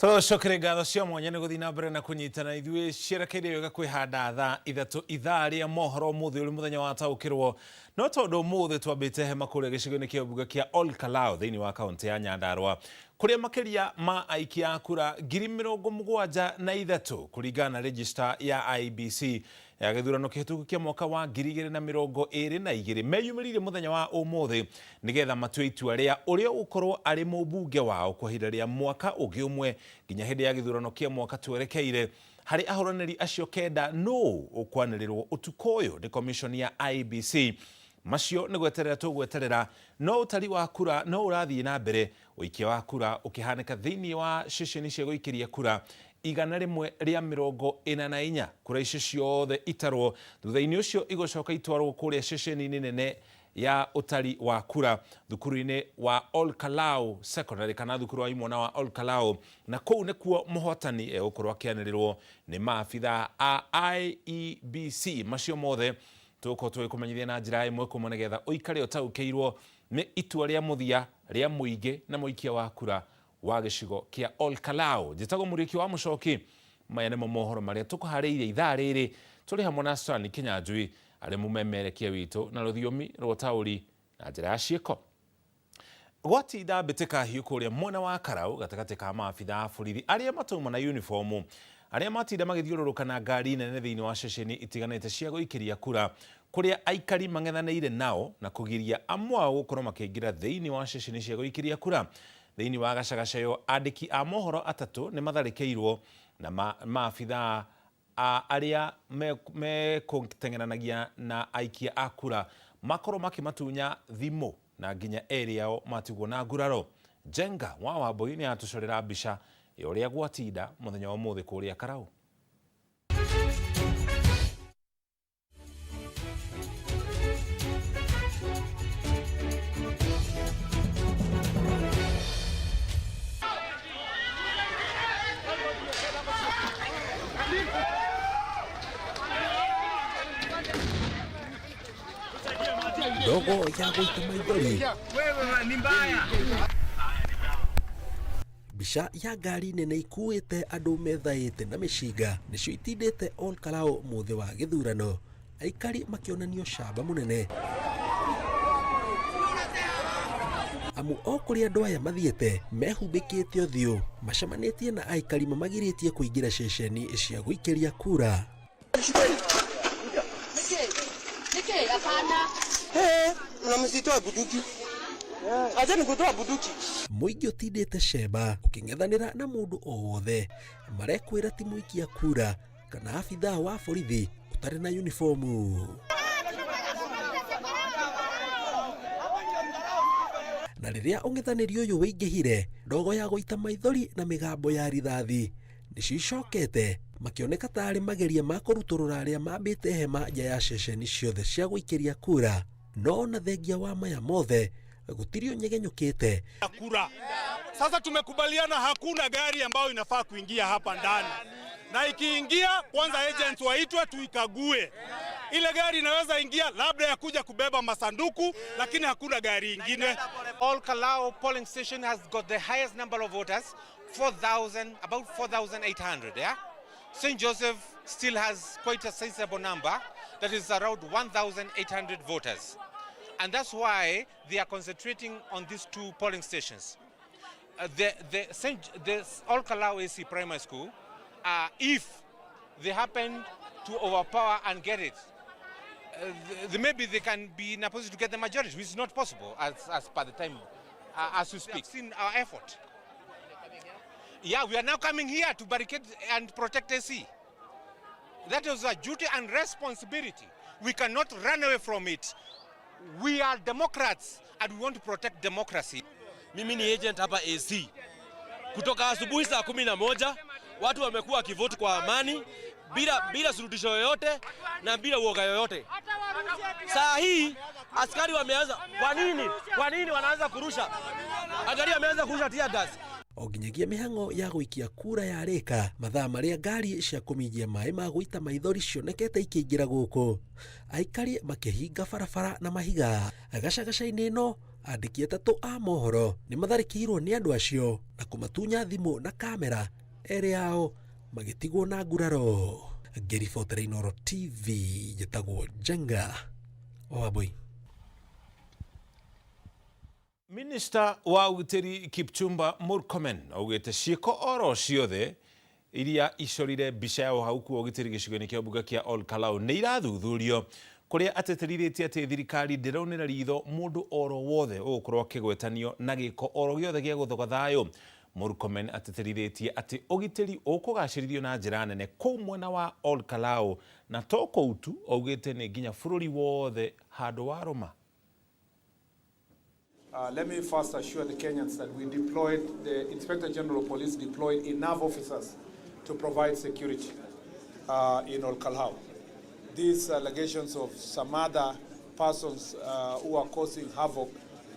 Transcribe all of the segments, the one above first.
Tũcokere ngatho cia mwanya nĩ gũthiĩ na mbere na kũnyitana ithuĩ ciĩrekeire wega kwĩhanda thaa ithatũ ithaa rĩa mohoro mũthĩ ũrĩ mũthenya wa taũkĩrwo no tondũ mũthĩ twambĩte hema kũrĩa gĩcigo-inĩ kĩa mbunge kĩa Ol Kalou thĩinĩ wa kaũntĩ ya Nyandarua kũrĩa makĩria ma aikia a kura 73,000 kũringana na register ya IEBC ya gĩthurano kĩhĩtũku kĩa mwaka wa 2022 meyumĩrire mũthenya wa ũmũthĩ nĩgetha matue itua rĩa ũrĩa ũkorwo arĩ mũmbunge wao kwa ihinda rĩa mwaka ũngĩ ũmwe nginya hĩndĩ ya gĩthurano kĩa mwaka twerekeire. Harĩ ahũranĩri acio kenda nũũ ũkwanĩrĩrwo ũtukũ ũyũ nĩ commission ya IEBC. Macio nĩ gweterera tũgweterera no ũtari wa kura no ũrathiĩ na mbere ũikia wa kura ũkĩhanĩka thĩinĩ wa ceceni cia gũikĩria kura 144 kura icio ciothe itarwo thutha-inĩ ũcio igũcoka itwarwo kũrĩa ceceni-inĩ nene ya ũtari wa kura thukuru-inĩ wa Ol Kalou Secondary kana thukuru wa imwana wa Ol Kalou na kũu nĩkuo mũhotani egũkorwo akĩanĩrĩrwo nĩ maabitha a IEBC. Macio mothe tũgũkorwo tũgĩkũmenyithia na njĩra ĩmwe kuma nĩgetha ũikare ũtaũkĩirwo nĩ itua rĩa mũthia rĩa mũingĩ na mũikia wa kura wa gĩcigo kĩa Ol Kalou. Njĩtagwo Mũriũki wa Mũchoki, maya nĩmo mohoro marĩa tũkũharĩirie ithaa rĩrĩ tũrĩ hamwe na Stanley Kĩnyanjui arĩ mũmemerekia witũ na rũthiomi rwa taũri na njĩra ya ciĩko. Gwatinda mbĩtĩka hiũ kũrĩa mwena wa Karau gatagatĩ ka maabitha a borithi arĩa matauma na uniform arĩa matinda magĩthiũrũrũka na ngari nene thĩinĩ wa ceceni itiganĩte cia gũikĩria kura kũrĩa aikari mang'ethanĩire nao na kũgiria amwe ao gũkorwo makĩingĩra thĩinĩ wa ceceni cia gũikĩria kura. Thĩinĩ wa gacagacayo andĩki a mohoro atatũ nĩ matharĩkĩirwo na maabitha arĩa mekũteng'eranagia na aikia a kura makorwo makĩmatunya thimũ na nginya erĩ ao matigwo na nguraro. Jenga wa Wambui nĩ atũcorera mbica ya ũrĩa gwatinda mũthenya wa ũmũthĩ kũrĩa Karau. Ndogo ya gũita maithori. Mbica ya ngari nene ikuĩte andũ methaĩte na mĩcinga nĩcio itindĩte Ol Kalou mũthĩ wa gĩthurano, aikari makĩonanio camba mũnene. Amu o kũrĩa andũ aya mathiĩte mehumbĩkĩte ũthiũ macemanĩtie na aikari mamagirĩtie kũingĩra ceceni cia gũikĩria kura. Mũingĩ ũtindĩte cemba ũkĩng'ethanĩra na mũndũ o wothe marekwĩra ti mũikia kura kana abithaa wa borithi ũtarĩ na uniformu. Na rĩrĩa ũng'ethanĩri ũyũ wĩingĩhire ndogo ya gũita maithori na mĩgambo ya rithathi nĩcio icokete makĩoneka tarĩ mageria ma kũrutũrũra arĩa mambĩte hema nja ya ceceni ciothe cia gũikĩria kura. No na thengia wa maya mothe gũtirĩ ũnyegenyũkĩte kura. Sasa tumekubaliana hakuna gari ambayo inafaa kuingia hapa ndani, na ikiingia kwanza agents waitwe tuikague. Ile gari inaweza ingia labda ya kuja kubeba masanduku, lakini hakuna gari ingine. Ol Kalou polling station has got the highest number of voters, 4,000, about 4,800, yeah? St. Joseph still has quite a sizable number, that is around 1,800 voters. And that's why they are concentrating on these two polling stations. The Ol Kalou AC Primary School, if they happen to overpower and get it, maybe they can be in a position to get the majority, which is not possible as per the time, as we speak. We have seen our effort. Yeah, we are now coming here to barricade and protect AC. That is a duty and responsibility. We cannot run away from it. We are Democrats and we want to protect democracy. Mimi ni agent hapa AC. Kutoka asubuhi saa 11 watu wamekuwa wakivoti kwa amani bila suluhisho yoyote na bila uoga yoyote. Saa hii askari wameanza, kwa nini wanaanza kurusha? Askari wameanza kurusha tear gas. O nginyagia mĩhang'o ya gũikia kura yarĩka mathaa marĩa ngari cia kũminjia maĩ ma gũita maithori cionekete ikĩingĩra gũkũ, aikari makĩhinga barabara na mahiga. Gacagaca-inĩ ĩno andĩki atatũ a mohoro nĩ matharĩkĩirwo nĩ andũ acio na kũmatunya thimũ na kamera, erĩ ao magĩtigwo na nguraro. Ngĩribotera Inooro TV, njĩtagwo Jenga Wambui. Minista wa Ũgitĩri Kipchumba Murkomen augĩte ciĩko oro ciothe iria icorire mbica ya ũhauku wa ũgitĩri gĩcigo-inĩ kĩa mbunge kĩa Ol Kalou nĩ irathuthurio, kũrĩa ateterirĩtie atĩ thirikari ndĩraunĩra ritho mũndũ oro wothe ũgũkorwo akĩgwetanio na gĩko oro gĩothe gĩa gũthoga thayũ. Murkomen ateterirĩtie atĩ ũgitĩri ũkũgacĩrithio na njĩra nene kũu mwena wa Ol Kalou, na to kũu tu, augĩte nĩ nginya bũrũri wothe handũ warũma. Let me first assure the Kenyans that the Inspector General of Police deployed enough officers to provide security in Ol Kalou. These allegations of some other persons who are causing havoc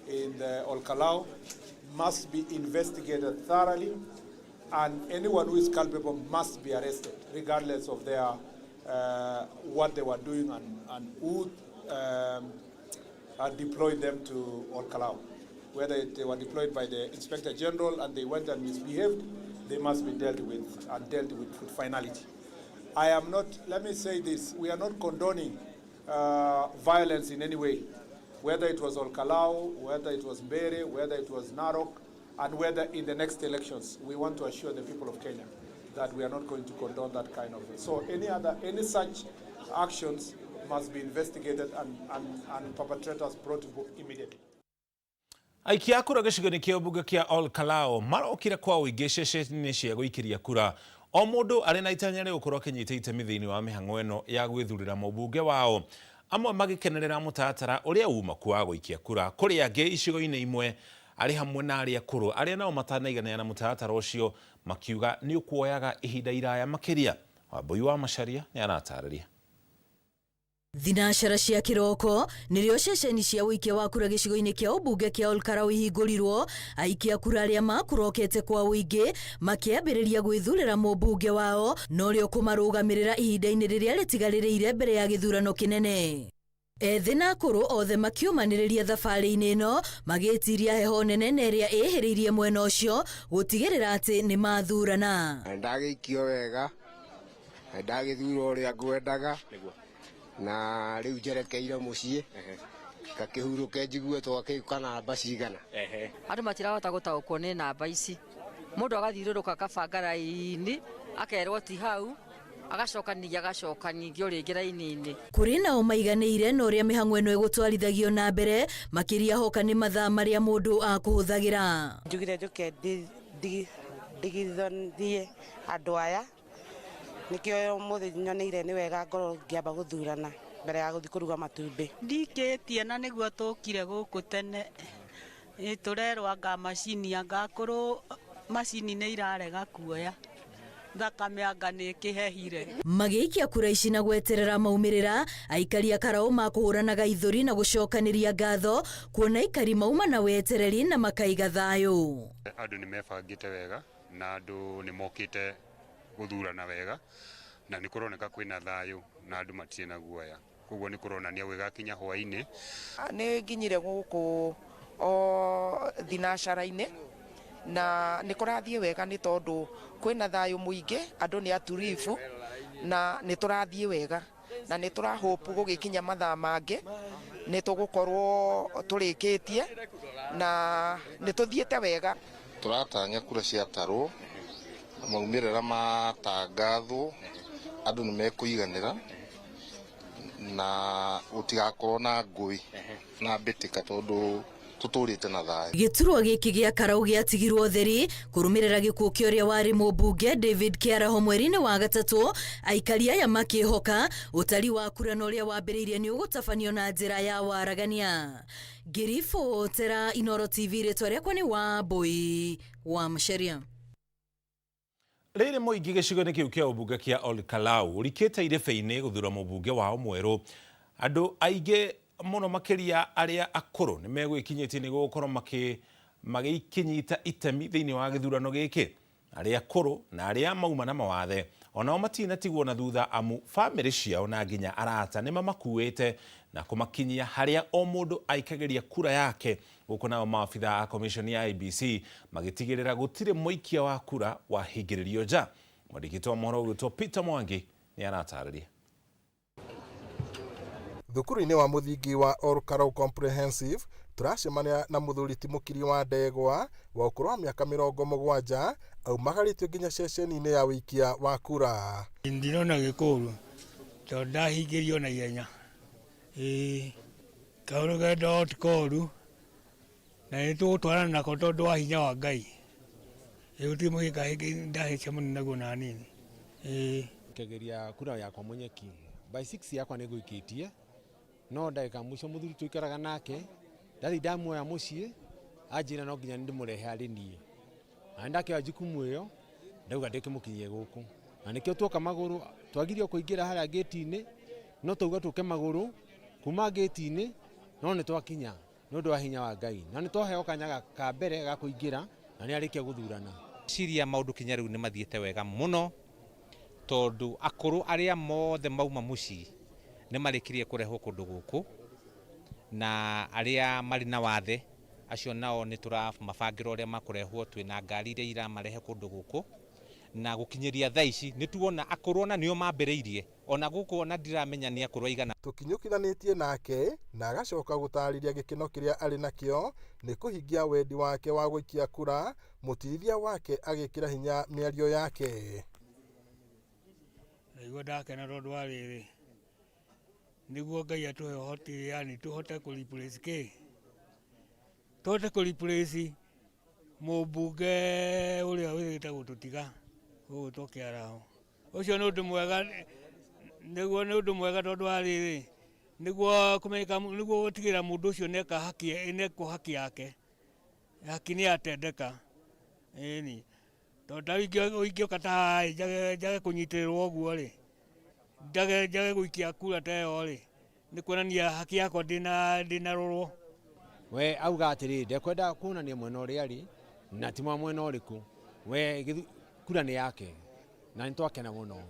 in the Ol Kalou must be investigated thoroughly, and anyone who is culpable must be arrested, regardless of their what they were doing and who deployed them to Ol Kalou. Whether they were deployed by the Inspector General and they went and misbehaved, they must be dealt with and dealt with finality. I am not, let me say this, we are not condoning violence in any way, whether it was Ol Kalou, whether it was Mbere, whether it was Narok, and whether in the next elections, we want to assure the people of Kenya that we are not going to condone that kind of thing. So any such actions must be investigated and perpetrators brought to book immediately. Aikia a kura gĩcigo-inĩ kĩa mbunge kĩa Ol Kalou marokire kwa ũingĩ ceceni-inĩ cia gũikĩria kura. O mũndũ arĩ na itanya rĩa gũkorwo akĩnyita itemi thĩinĩ wa mĩhang'o ĩno ya gwĩthurĩra mũmbunge wao. Amwe magĩkenerera mũtaratara ũrĩa uma wa gũikia kura, kũrĩa angĩ icigo-inĩ imwe arĩ hamwe na arĩa akũrũ arĩa nao matanaiganĩra na mũtaratara ũcio makiuga nĩ ũkuoyaga ihinda iraya makĩria. Wambui wa Macharia nĩ aratarĩria. Thinashara cia kiroko nĩrĩo ceceni cia ũikia wa kura gĩcigo-inĩ kĩa ũmbunge kĩa Ol Kalou ihingũrirwo, aikia kura arĩa makurokete kwa ũingĩ makĩambĩrĩria gwĩthurĩra mũmbunge wao na ũrĩa kũmarũgamĩrĩra ihinda-inĩ rĩrĩa rĩtigarĩrĩire mbere ya gĩthurano kĩnene. Ethĩ na akũrũ othe makiumanĩrĩria thabarĩ-inĩ ĩno magĩtiria heho nene na ĩrĩa ĩhĩrĩirie mwena ũcio gũtigĩrĩra atĩ nĩ mathurana. Ndagĩikio wega, ndagĩthura ũrĩa ngwendaga na rĩu njerekeire mũciĩ ngakĩhurũke njigue twakĩuka namba cigana. Andũ matirahota gũtaũkwo nĩ namba ici. Mũndũ agathiũrũrũka akabanga raini akerwo ti hau agacoka ningĩ ũrĩngĩ raini-inĩ. Kũrĩ nao maiganĩire na ũrĩa mĩhang'o ĩno ĩgũtwarithagio na mbere, makĩria hoka nĩ mathaa marĩa mũndũ akũhũthagĩra. Njugire njoke ndigithanie andũ aya nikio mũthĩ nyoneire nĩ wega ngorwo ngĩamba gũthurana mbere ya gũthiĩ kũruga matumbĩ. Ndikĩtie na nĩguo tũkire gũkũ tene, tũrerwo anga macini anga korwo macini nĩ irarega kuoya thakame anga nĩ kĩhehire. Magĩikia kura ici na gweterera maumĩrĩra, aikari a Kalou makũhũranaga ithũri na gũcokanĩria ngatho kuona aikari mauma na wetereri na makaiga thayũ. Andũ nĩ mebangĩte wega na andũ nĩ mokĩte gũthurana wega na nĩ kũroneka kwĩna thayũ na andũ matirĩ na guoya, koguo nĩ kũronania gwĩgakinya hwaĩ-inĩ. Nĩ nginyire gũkũ o thinashara-inĩ na nĩ kũrathiĩ wega nĩ tondũ kwĩna thayũ mũingĩ, andũ nĩ aturifu na nĩ tũrathiĩ wega na nĩ tũrahopu gũgĩkinya mathaa mangĩ nĩ tũgũkorwo tũrĩkĩtie na nĩ tũthiĩte wega. Tũratanya kura ciatarwo, maumĩrĩra matangathwo, andũ nĩ mekũiganĩra na gũtigakorwo na ngũĩ na mbĩtĩka tondũ tutũrĩte na thayũ. Gĩturwa gĩkĩ gĩa Kalou gĩatigirwo theri kũrũmĩrĩra gĩkuũ kĩa ũrĩa warĩ mũmbunge David Kĩaraho mweri-inĩ wa gatatũ. Aikari aya makĩhoka ũtari wa kura na ũrĩa wambĩrĩirie nĩ ũgũtabanio na njĩra ya waragania. Ngĩribotera Inooro TV, rĩtwa rĩakwa nĩ Wambui wa Macharia. Rĩrĩ mũingĩ gĩcigo-inĩ kĩu kĩa ũmbunge kĩa Ol Kalou ũrikĩte irebe-inĩ gũthura mũmbunge wao mwerũ. Andũ aingĩ mũno makĩria arĩa akũrũ nĩ megwĩkinyĩtie nĩguo gũkorwo magĩkinyita itemi thĩinĩ wa gĩthurano gĩkĩ. aria akũrũ na aria mauma na mawathe onao matinatigwo na thutha amu family ciao na nginya arata nĩmamakuĩte na kũmakinyia harĩa o mũndũ aikageria kura yake. Gũkũ nao maabitha a commission ya IEBC magĩtigĩrĩra gũtirĩ mũikia wa kura wahingĩrĩrio nja. Mwandĩki wa mohoro witũ Peter Mwangi nĩ aratarĩria. Thukuru-inĩ wa mũthingi wa Olkarau Comprehensive turacemania na mũthuri Timukiri wa Ndegwa wa ũkũrũ wa mĩaka 70 aumagarĩtio nginya ceceni-inĩ ya ũikia wa kura. Ndirona gĩkũru tondũ ndahingĩrio na ihenya. Kaũndũ genda ti koru na nĩtũgũtwarana nako tondũ wa hinya wa Ngai. Gũtirĩ mũhĩnga ndahĩcemania naguo na nini. Ngegeria kura yakwa mũnyeki by 6 yakwa nĩgũikĩtie no ndagĩka mũico mũthuri tũikaraga nake ndathi ndamuoya mũciĩ anjĩra no nginya ndĩmũrehe arĩ niĩ na ndakĩoya jukumu ĩyo ndauga ndĩkĩmũkinyie gũkũ na nĩkĩo tuoka magũrũ twagirio kũingĩra harĩa gate-inĩ no tauga tũke magũrũ kuma gate-inĩ no nĩ twakinya nĩ ũndũ wa hinya wa Ngai na nĩ twaheo kanya ka mbere ga kũingĩra na nĩ arĩkia gũthurana. Ciria maũndũ kinya rĩu nĩ mathiĩte wega mũno tondũ akũrũ arĩa mothe mauma mũciĩ nĩ marĩkirie kũrehwo kũndũ gũkũ na arĩa marĩ na wathe acio nao nĩ tũramabangĩra ũrĩa makũrehwo twĩna ngari iria iramarehe kũndũ gũkũ na gũkinyĩria thaa ici nĩ tuona akũrũ ona nĩo mambĩrĩirie ona gũkũ ona ndiramenya nĩ akũrũ aigana. Tũkinyũkithanĩtie nake na agacoka gũtarĩria gĩkeno kĩrĩa arĩ nakĩo nĩ kũhingia wendi wake wa gũikia kura, mũtirithia wake agĩkĩra hinya mĩario yake. Naigua ndakena tondũ wa rĩrĩ nĩguo Ngai atũhe ũhoti yani tũhote kũ-replace kĩ tũhote kũ-replace mũmbunge ũrĩa wĩrĩte gũtũtiga gũgũtwo Kĩaraho. Ũcio nĩ ũndũ mwega nĩguo nĩ ũndũ mwega tondũ wa rĩrĩ nĩguo kũmenyeka nĩguo gũtigĩrĩra mũndũ ũcio neka haki yake haki nĩ atendeka ĩni tondũ ũingĩũka ta njage kũnyitĩrĩrwo ũguo rĩ njage gũikia kura ta ĩyo rĩ nĩ kuonania haki yakwa ndĩnarorwo. We auga atĩrĩ ndekwenda kuonania mwena ũrĩa arĩ na ti mwena ũrĩkũ we kura nĩ yake na nĩ twakena mũno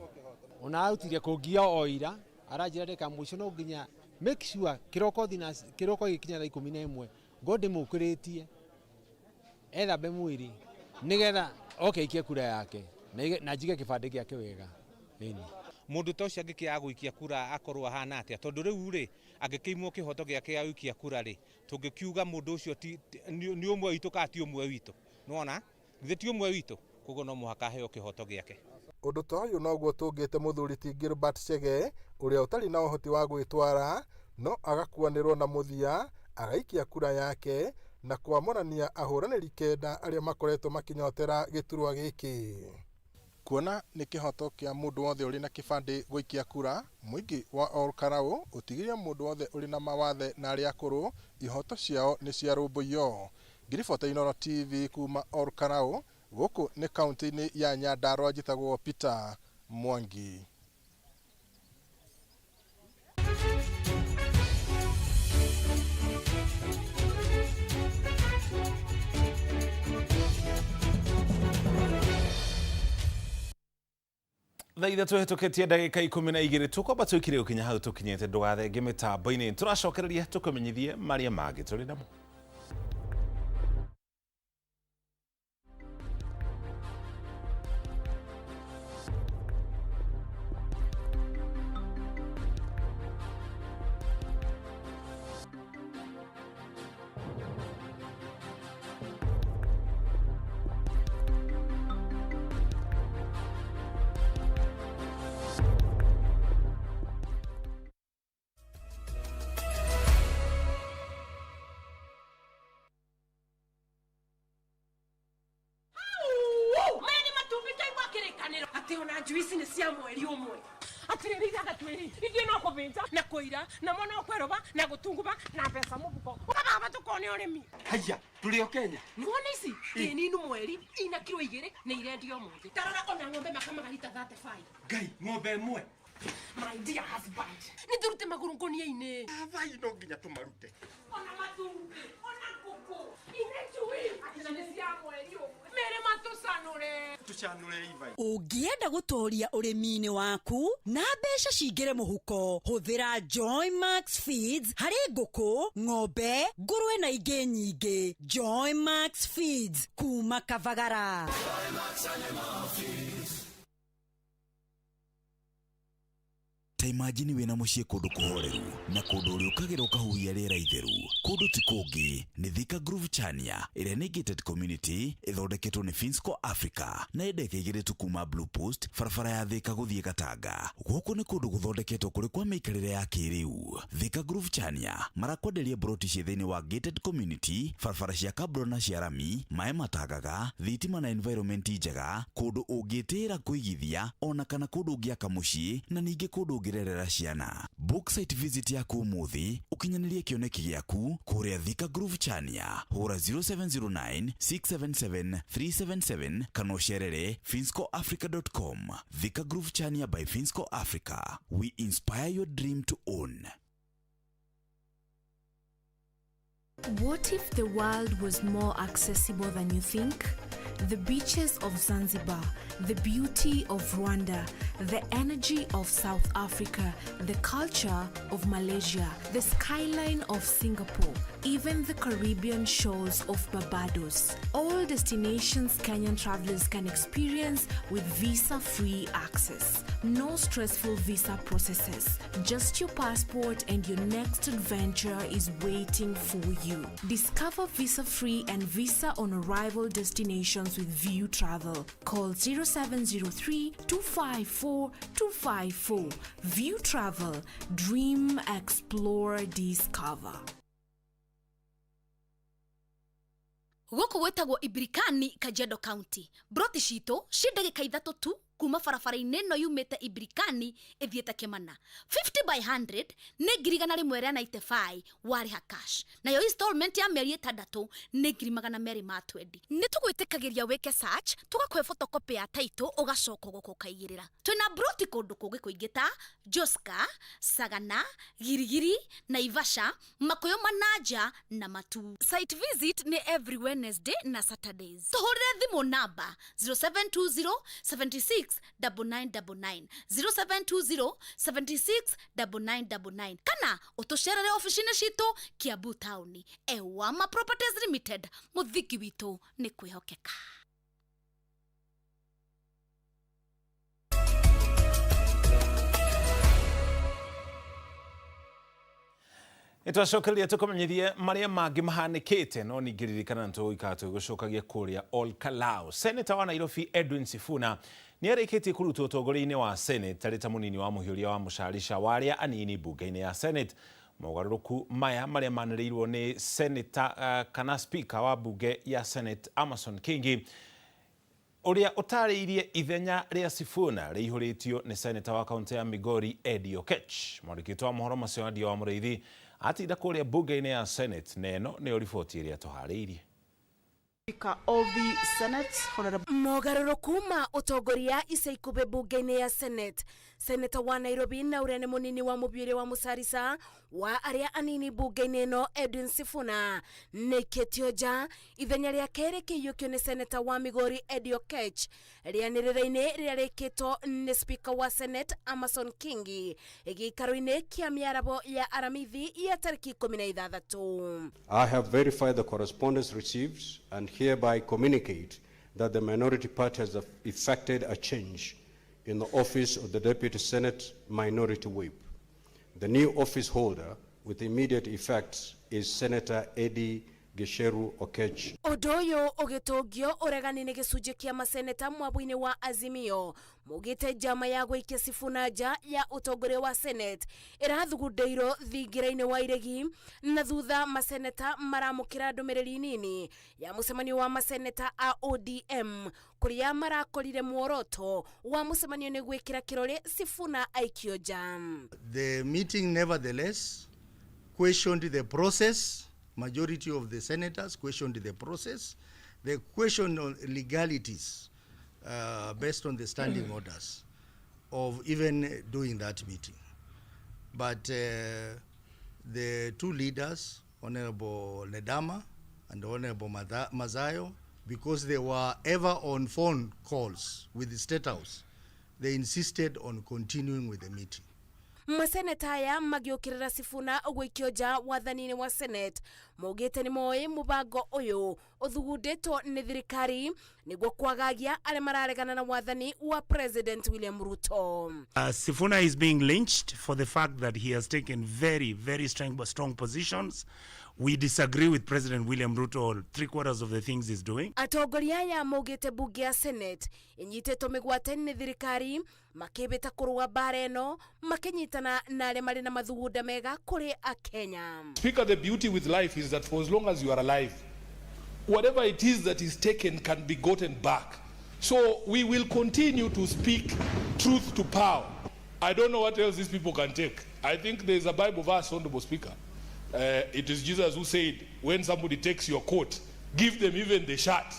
ona arutirie kũngia o ira aranjĩra ndeka mũico no nginya make sure kĩroko gĩkinya thaa 11 ngo ndĩmũkĩrĩtie ethambe mwĩrĩ nĩgetha okeikie kura yake na njige kĩbandĩ gĩake wega. Mũndũ ta ũcio angĩkĩaga gũikia kura akorwo ahana atĩa tondũ rĩu rĩ angĩkĩimwo kĩhoto gĩake gĩa gũikia kura rĩ tũngĩkiuga mũndũ ũcio nĩ ũmwe witũ kana ti ũmwe witũ nĩwona githĩ ti ũmwe witũ koguo no mũhaka aheo kĩhoto gĩake. Ũndũ ta ũyũ noguo tũngĩte mũthuri ti Gilbert Chege ũrĩa ũtarĩ na ũhoti wa gwĩtwara no agakuanĩrwo na mũthia agaikia kura yake na kwamũrania ahũranĩri kenda arĩa makoretwo makinyotera gĩturwa gĩkĩ. Kuona nĩ kĩhoto kĩa mũndũ wothe ũrĩ na kĩbandĩ gũikia kura, mũingĩ wa Olkarau ũtigĩrĩra mũndũ wothe ũrĩ na mawathe na arĩa akũrũ ihoto ciao nĩ ciarũmbũiyo. Ngiribota Inooro TV kuma Olkarau gũkũ nĩ kaunti-inĩ ya Nyandarua njĩtagwo Peter Mwangi. Thaa ithatũ hetũkĩtie ndagĩka 12 tũkwamba twĩkire ũkinya hau tũkinyĩte ndũgathenge mĩtambo-inĩ tũracokereria tũkũmenyithie marĩa mangĩ tũrĩ namo. Juici ni cia mweri umwe atirĩrĩire agatwĩri ithuĩ no kũbĩnja na kũira na mwana kweroba na gũtunguba na mbeca mũbuko ũkabaga tukone ũrĩmi haya tũrĩ o Kenya nĩwona ici kĩninu mweri ina kilo 2 nĩ irendio mũthĩ tarora ona ng'ombe makamaga lita 35 Ngai ng'ombe ĩmwe my dear husband nĩ tũrute magũrũ ngũnia-inĩ vai no nginya tũmarute ona matumbĩ ona ngũkũ inenjui atina nĩ cia mweri ũmwe mere matu Ũngĩenda gũtooria ũrĩmi-inĩ waku na mbeca cingĩre mũhuko, hũthĩra Joy Max Feeds harĩ ngũkũ, ng'ombe, ngũrwe na ingĩ nyingĩ. Joy Max Feeds kuma Kavagara. Ta imagine wena muciĩ kũndũ kũhoreru na kũndũ ũrĩ ũkagĩra ũkahuhia rĩera itheru. Kũndũ ti kũngĩ nĩ Thika Groove Chania ĩrĩa nĩ gated community ĩthondeketwo nĩ Finsco Africa na ĩndeke igĩrĩtu kuma Blue Post barabara ya Thika gũthiĩ Gatanga. Gũkũ nĩ kũndũ gũthondeketwo kũrĩ kwa mĩikarĩre ya kĩrĩu. Thika Groove Chania marakwenderia broti ciĩ thĩinĩ wa gated community, barabara cia kabro na cia rami, maĩ matagaga, thitima na environment njega, kũndũ ũngĩtĩĩra kũigithia ona kana kũndũ ũngĩaka mũciĩ na ningĩ kũndũ ũngĩrerera ciana. Book site visit yaku ũmũthĩ ũkinyanĩrie kĩoneki gĩaku kũrĩa Thika Groove Chania. Hũra 0709 677 377 kana ũcerere finscoafrica.com. Thika Groove Chania by Finsco Africa. We inspire your dream to own. What if the world was more accessible than you think? The beaches of Zanzibar, the beauty of Rwanda, the energy of South Africa, the culture of Malaysia, the skyline of Singapore, even the Caribbean shores of Barbados. All destinations Kenyan travelers can experience with visa-free access. No stressful visa processes. Just your passport and your next adventure is waiting for you. Discover visa-free and visa-on-arrival destinations with View Travel. Call 0703-254-254. View Travel. Dream, explore, discover. Gũkũ gwĩtagwo Ibrikani, Kajiado County. Broti citũ ci ndagĩka 3 tu kuma barabara-inĩ ĩno yumĩte Ibrikani ĩthiĩte Kĩmana. 50 by 100 nĩ 195 warĩha cash. Nayo installment ya mĩeri 6 nĩ 220. Nĩ tũgwĩtĩkagĩria wĩke search, tũgakũhe photocopy ya title ũgacoka gũkũ ũkaigĩrĩra. Twĩna broti kũndũ kũngĩ kũingĩ ta Joska, Sagana, Girigiri, Naivasha, Makuyu Mananja na Matu. Site visit nĩ every Wednesday na Saturdays. Tũhũrĩre thimũ namba 0720 76 9999 0720 76 9999 kana utucerere ofici-inĩ citũ Kiambu Town. Ewama Properties Limited, mũthiki witũ nĩ kwĩhokeka. Nitwacokeria tukumenyithie maria mangi mahanikite no ningiririkana ntuika tugucokagia kuria Ol Kalou. Senator wa Nairobi Edwin Sifuna ni arikitie kurutwo utongori-ini wa Senate tarita munini wa muhiuria wa mucarisha waria anini bunge-ini ya Senate. Mogaruruku maya maria manĩrĩirwo ni Senator kana Speaker wa bunge ya Senate Amason Kingi uria ũtarĩirie ithenya rĩa Sifuna rĩihũrĩtio ni Senator wa kaunti ya Migori Eddie Oketch. Mwandĩkĩtwo wa mohoro macio Adio wa Mũrĩithi atinda kuria bunge-ini ya Senate neno nĩ riboti iria tũharĩirie. Speaker of the Senate, Honorable Mogaruruku ma utongoria ica ikuhĩ bunge-ini ya Senate. Senator wa Nairobi na ũrĩa nĩ mũnini wa mũbĩrĩ wa Mucarica wa aria anini bunge-ini ĩno Edwin Sifuna nĩikĩtio nja ithenya rĩake rĩkĩiyũkio nĩ Senator wa Migori Eddie Oketch rĩanĩrĩra-inĩ rĩrĩa rĩkĩtwo nĩ Speaker wa Senate Amason Kingi gĩikaro-inĩ kĩa mĩarabo ya aramithi ya tarĩki 16. I have verified the correspondence received and hereby communicate that the minority party has effected a change in the office of the Deputy Senate Minority Whip. The new office holder with immediate effect is Senator Eddie Gesheru Oketch. Ũndũ ũyũ ũgĩtũngio ũregani-inĩ gĩcunjĩ kĩa maseneta mwabo-inĩ wa Azimio mugĩte njama ya gũikia Sifuna nja ya ũtongoria wa Senate ĩrathugundĩirwo thingira-inĩ wa iregi na thutha maseneta maramũkĩra ndũmĩrĩri nini ya mũcemanio wa maseneta a ODM kũrĩa marakorire muoroto wa mũcemanio nĩ gwĩkĩra kĩrore Sifuna aikio nja. The meeting nevertheless questioned the process. Majority of the senators questioned the process. They questioned on legalities based on the standing orders of even doing that meeting. But the two leaders, Honorable Ledama and Honorable Mazayo, because they were ever on phone calls with the State House, they insisted on continuing with the meeting. Maseneta aya magiukirira Sifuna gwikio nja wathanini wa Senate maugite ni moi mubango uyu uthugunditwo ni thirikari niguo kwagagia aria mararegana na wathani wa President William Ruto. Sifuna is being lynched for the fact that he has taken very strong positions. We disagree with President William Ruto on 3/4 of the things he's doing. Atongoria aya maugite bunge ya Senate inyitetwo migwate ni thirikari makibita kuruga bareno makinyitana na aria mari na mathugunda mega kuri a Kenya. Speaker, the beauty with life is that for as long as you are alive, whatever it is that is taken can be gotten back. So we will continue to speak truth to power. I don't know what else these people can take. I think there's a Bible verse, Honorable Speaker. It is Jesus who said, when somebody takes your coat, give them even the shirt.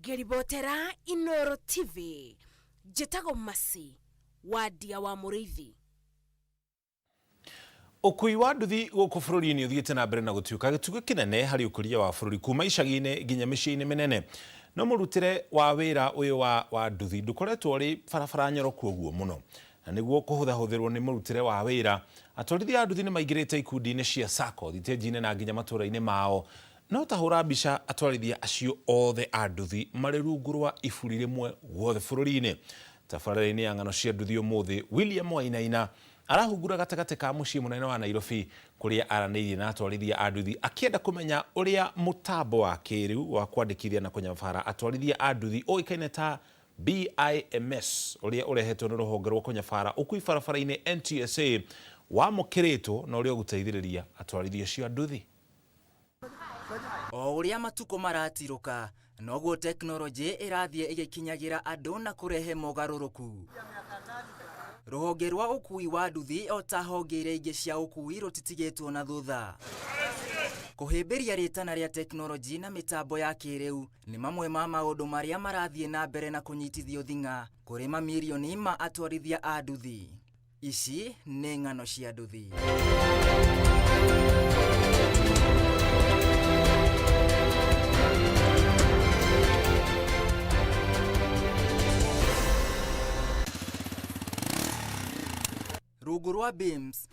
Geribotera Inoro TV. Jetago Masi. Wadia wa Murithi. Ukui wa nduthi guku bururi-ini uthiite na mbere na gutiuka gitugo kinene hari ukuria wa bururi kuma icagi-ini nginya micii-ini minene. No murutire wa wira uyu wa nduthi ndukoretwo ri barabara nyoroku uguo muno. Na niguo kuhuthahuthirwo ni murutire wa wira atwarithia a nduthi ni maigirite ikundi-ini cia SACCO thitenji-ini na nginya matura-ini mao. No tahura mbica atwarithia acio othe a nduthi mari rungu rwa iburi rimwe guothe bururi-ini. Tabarĩra-inĩ ya ng'ano cia nduthi ũmũthĩ William Wainaina arahungura gatagati ka muciĩ munene wa Nairobi kuria aranĩirie na atwarithia a nduthi akienda kumenya uria mutambo wa kĩrĩu wa kwandĩkithia na kũnyabara atwarithia a nduthi oĩkaine ta BIMS uria urehetwo nĩ rũhonge rwa kũnyabara ũkui barabara-inĩ NTSA wamũkĩrĩtwo na uria ũgũteithĩrĩria atwarithia cia nduthi. O uria matuko maratirũka noguo teknoloji irathie igikinyagira andu na kurehe mogaruruku. Ruhonge rwa ukui wa nduthi o ta honge iria ingĩ cia ukui rutitigĩtwo na thutha. Kuhĩmbĩria rĩtana rĩa teknoloji na mitambo ya kĩrĩu ni mamwe ma maũndũ marĩa marathie na mbere na kunyitithio thing'a kũrĩ mamirioni ma atwarithia a nduthi. Ici nĩ ng'ano cia nduthi. Rungu rwa BIMS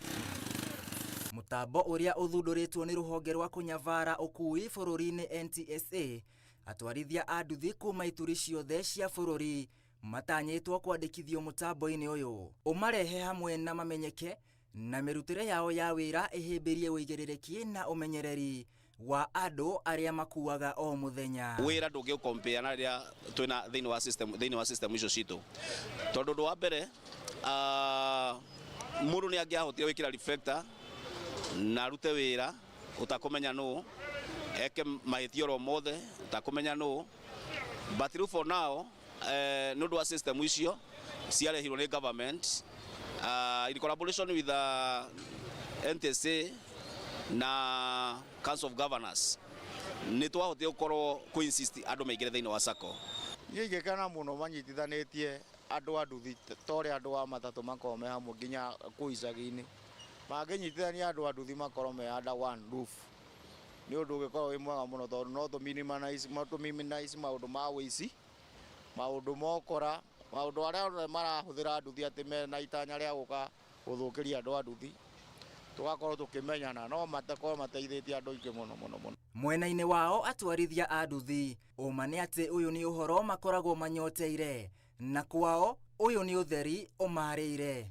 mutambo uria uthunduritwo ni ruhonge rwa kunyavara ukui bururi-ini NTSA atwarithia a nduthi kuma ituri ciothe cia bururi matanyitwo kwandĩkithio mutambo-ini uyu umarehe hamwe na mamenyeke na mirutire yao ya wira ihĩmbĩrie wĩigĩrĩrĩki na umenyereri wa andu aria makuaga o muthenya. Wira ndũngĩ compare na rĩrĩa twĩna thĩinĩ wa system icio citũ tondu ndũ wa mbere mũndũ nĩ angĩahotire wĩkĩra reflector na rute wĩra utakumenya nũ eke mahĩtia oro mothe utakumenya nũ but through for now nĩ ũndũ wa system icio ciarehirwo nĩ government in collaboration with NTSA na Council of Governors nĩ twahotire gũkorwo insist andũ maingĩre thĩinĩ wa SACCO. Niĩ ingĩkena mũno manyitithanĩtie andũ a nduthi tore andũ a matatũ makorwo me hamwe nginya kũu icagi-inĩ mangĩnyitithania andũ a nduthi makorwo me under one roof nĩ ũndũ ũngĩkorwo wĩ mwega mũno tondũ no tũminimize maũndũ ma wĩici maũndũ mokora maũndũ arĩa marahũthĩra nduthi atĩ mena itanya rĩa gũka gũthũkĩria andũ a nduthi tugakorwo tukimenyana no matakorwo mateithĩtie andũ aingĩ mũno. Mwena-inĩ wao atwarithia a nduthi uma nĩ atĩ ũyũ nĩ ũhoro makoragwo manyoteire na kwao ũyũ nĩ ũtheri ũmarĩire.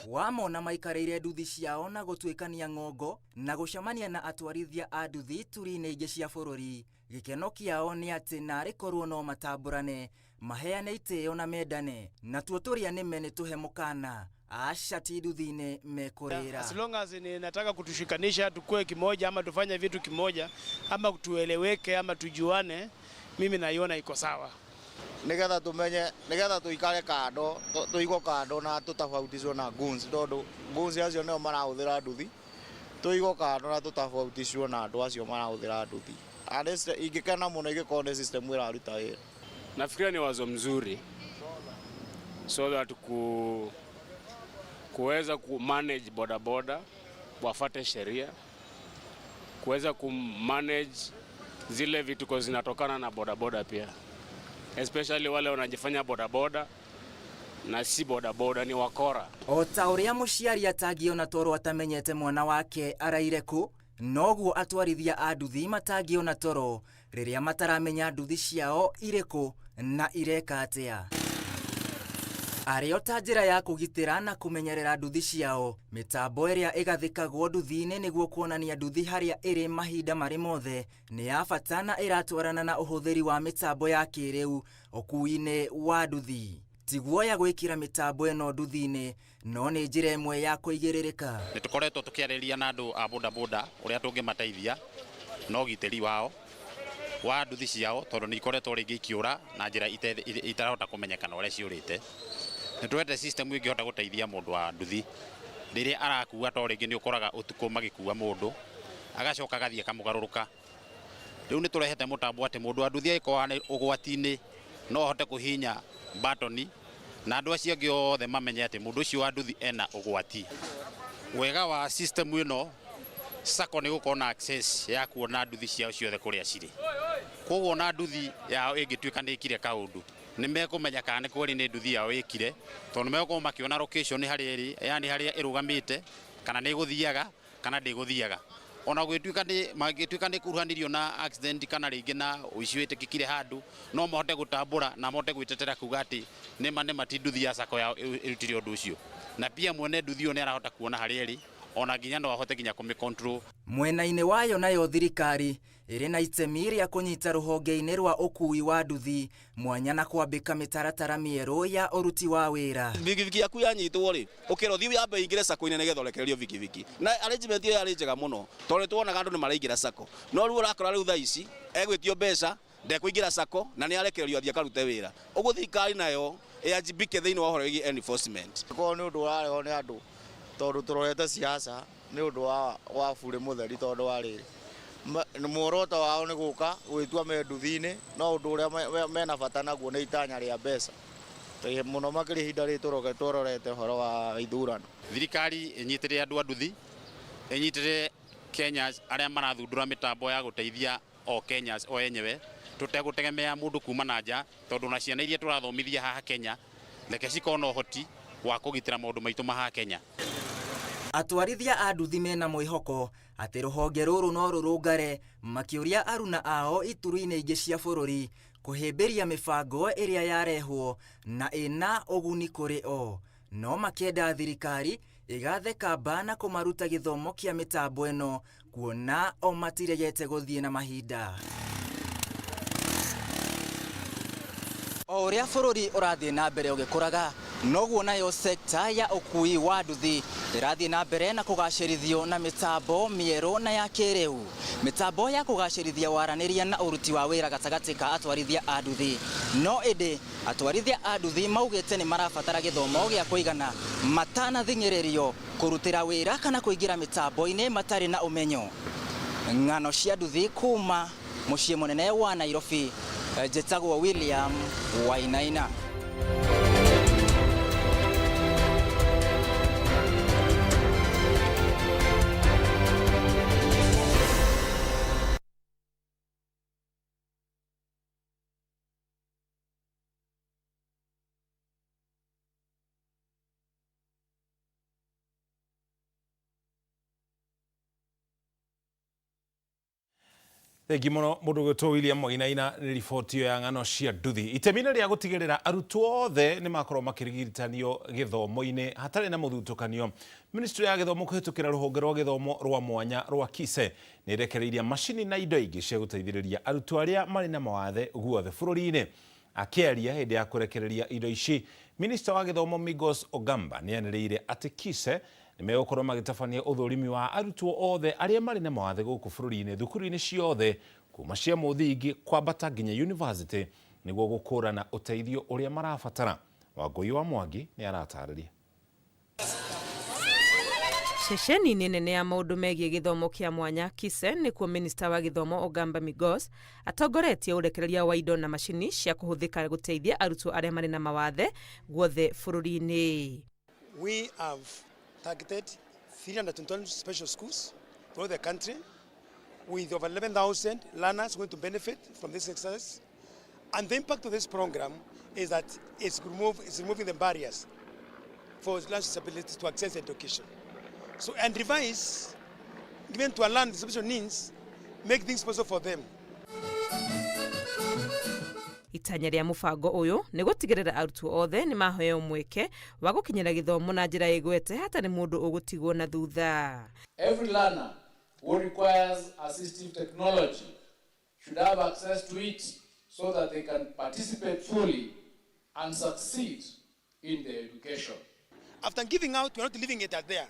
Wamona maikarĩire nduthi ciao na gũtuĩkania ng'ongo na gũcemania na atwarithia a nduthi turi-inĩ ingĩ cia bũrũri, gĩkeno kĩao nĩ atĩ narĩ korwo no matambũrane maheane itĩo na mendane na tuo tũrĩa nĩme nĩ tũhe mũkana ashati nduthi-inĩ mekurĩra. As long as nataka kutushikanisha tukue kimoja ama tufanye vitu kimoja ama tueleweke ama tujuane, mimi naiona iko sawa. Nigetha tumenye nigetha tuikare kando tuigo kando na tutafautishwo na guns tondu guns acio nĩo marahũthĩra nduthi tuigo kando na tutafautishwo na andũ acio marahũthĩra nduthi. Ingĩkena mũno ingĩkorwo nĩ system ĩraruta wĩra. Nafikiria ni wazo mzuri so that kuweza kumanage bodaboda wafuate sheria, kuweza kumanage zile vituko zinatokana na bodaboda pia, especially wale wanajifanya bodaboda na si bodaboda, ni wakora. O ta uria muciari atangiona toro atamenyete mwana wake araire ku, noguo atwarithia a nduthi matangiona toro riria mataramenya nduthi ciao iriku na ireka atia. Arĩ ta njĩra ya kũgitĩra na kũmenyerera nduthi ciao, mĩtambo ĩrĩa ĩgathĩkagwo nduthi-inĩ nĩguo kuonania nduthi harĩa ĩrĩ mahinda marĩ mothe nĩ ya bata na ĩratwarana na ũhũthĩri wa mĩtambo ya kĩrĩu ũkui-inĩ wa nduthi. Tiguo ya gwĩkĩra mĩtambo ĩno nduthi-inĩ, no nĩ njĩra ĩmwe ya kũigĩrĩrĩka. Nĩ tũkoretwo tũkĩarĩria na andũ a bodaboda ũrĩa tũngĩmateithia na ũgitĩri wao wa nduthi ciao, tondũ nĩ ikoretwo rĩngĩ ikĩũra na njĩra itarahota kũmenyekana ũrĩa ciũrĩte. Nĩ twete system ĩngĩhota gũteithia mũndũ wa nduthi rĩrĩa arakua, to rĩngĩ nĩ ũkoraga ũtukũ magĩkua mũndũ agacoka agathiĩ akamũgarũrũka. Rĩu nĩ tũrehete mũtambo atĩ mũndũ wa nduthi angĩkorwo ũgwati-inĩ no ahote kũhihinya batoni na andũ acio angĩ othe mamenye atĩ mũndũ ũcio wa nduthi ena ũgwati. Wega wa system ĩno, SACCO nĩ gũkorwo na access ya kuona nduthi ciao ciothe kũrĩa cirĩ. Koguo na nduthi yao ĩngĩtuĩka nĩ ĩkire kaũndũ, nĩ mekũmenya kana nĩ kweli nĩ nduthi yao ĩkire, tondũ megũkorwo makĩona location harĩa ĩrĩ, yani harĩa ĩrũgamĩte, kana nĩ ĩgũthiaga kana ndĩgũthiaga. Ona magĩtuĩka nĩ kuruhanirio na accident kana rĩngĩ na ũici wĩtĩkĩkire handũ, no mahote gũtambũra na mahote gwĩtetera kuga atĩ nĩma ti nduthi ya SACCO yao ĩrutire ũndũ ũcio. Na pia mwene nduthi ĩyo nĩ arahota kuona harĩa ĩrĩ, ona nginya no ahote nginya kũmĩcontrol. Mwena-inĩ wayo nayo thirikari ĩrĩ na itemi rĩa kũnyita rũhonge-inĩ rwa ũkui wa nduthi mwanya na kwambĩka mĩtaratara mĩerũ ya ũruti wa wĩra. Bigibigi yaku yanyitwo rĩ, ũkĩra ũthiĩ wambe ingĩre SACCO-inĩ nĩgetha ũrekererio bigibigi. Na arrangement ĩyo yarĩ njega mũno, tondũ nĩ tuonaga andũ nĩ maraingĩra SACCO. No rĩu ũrakora rĩu thaa ici egwĩtio mbeca ndekũingĩra SACCO na nĩ arekererio athiĩ akarute wĩra. Ũguo thirikari nayo ĩanjibike thĩinĩ wa ũhoro wĩgiĩ enforcement. Ko nĩ ũndũ ũrarehwo nĩ andũ, tondũ tũrorete siasa nĩ ũndũ wa bure mũtheri, tondũ wa rĩrĩ muoroto wao nĩ gũka gwĩtua me nduthi-inĩ, no ũndũ ũrĩa mena bata naguo nĩ itanya rĩa mbeca. Mũno makĩria ihinda rĩrĩ tũrorete ũhoro wa ithurano. Thirikari ĩnyitĩrĩre andũ a nduthi, ĩnyitĩrĩre Kenyans arĩa marathundũra mĩtambo ya gũteithia o Kenyans o enyewe, tũtegũtegemea mũndũ kuma na nja, tondũ na ciana iria tũrathomithia haha Kenya reke cikona ũhoti wa kũgitĩra maũndũ maitũ maha Kenya. Atwarithia a nduthi mena mwĩhoko atĩ rũhonge rũrũ no rũrũngare makĩũria aruna ao ituru-inĩ ingĩ cia bũrũri kũhĩmbĩria mĩbango ĩrĩa yarehwo na ĩna ũguni kũrĩ o, no makĩenda thirikari ĩgathe kamba na kũmaruta gĩthomo kĩa mĩtambo ĩno, kuona o matiregete gũthiĩ na mahinda. O ũrĩa bũrũri ũrathiĩ na mbere ũgĩkũraga, noguo nayo sekta ya ũkui wa nduthi ĩrathiĩ na mbere na kũgacĩrithio na mĩtambo mĩerũ na ya kĩrĩu. Mĩtambo ya kũgacĩrithia waranĩria na ũruti wa wĩra gatagatĩ ka atwarithia a nduthi. No ĩndĩ atwarithia a nduthi maugĩte nĩ marabatara gĩthomo gĩa kũigana matanathing'ĩrĩrio kũrutĩra wĩra kana kũingĩra mĩtambo-inĩ matarĩ na ũmenyo. Ng'ano cia nduthi kuma mũciĩ mũnene wa Nairobi, njĩtagwo William Wainaina. Thengi mũno mũndũ gwĩtwo William Wainaina nĩ riboti ya ng'ano cia nduthi. Itemi-inĩ rĩa gũtigĩrĩra arutwo othe nĩ makorwo makĩrigitanio gĩthomo-inĩ hatarĩ na mũthutũkanio, Ministry ya Gĩthomo kũhĩtũkĩra rũhonge rwa gĩthomo rwa mwanya rwa KISE nĩ ĩrekereirie macini na indo ingĩ cia gũteithĩrĩria arutwo arĩa marĩ na mawathe guothe bũrũri-inĩ. Akĩaria hĩndĩ ya kũrekereria indo ici, Minister wa Gĩthomo Migos Ogamba nĩ anĩrĩire atĩ KISE nĩ megũkorwo magĩtabania ũthũrimi wa arutwo othe arĩa marĩ na mawathe gũkũ bũrũri-inĩ thukuru-inĩ ciothe kuma cia mũthingi kwambata nginya university nĩguo gũkũrana ũteithio ũrĩa marabatara. Wangũi wa Mwangi nĩ aratarĩria. Ceceni nene ya maũndũ megiĩ gĩthomo kĩa mwanya KISE nĩkuo Minister wa Gĩthomo Ogamba Migos atongoretie ũrekereria wa indo na macini cia kũhũthĩka gũteithia arutwo arĩa marĩ na mawathe guothe bũrũri-inĩ. We have targeted 320 special schools throughout the country with over 11,000 learners going to benefit from this exercise. And the impact of this program is that it's removing the barriers for learners with disabilities to access education. So, and revise, given to a learner with special needs, make things possible for them. Itanya rĩa mũbango ũyũ nĩ gũtigĩrĩra arutwo othe nĩ maheo mweke wa gũkinyĩra gĩthomo na njĩra ĩgwete hatarĩ mũndũ ũgũtigwo na thutha. Every learner who requires assistive technology should have access to it so that they can participate fully and succeed in their education. After giving out, we're not leaving it at there.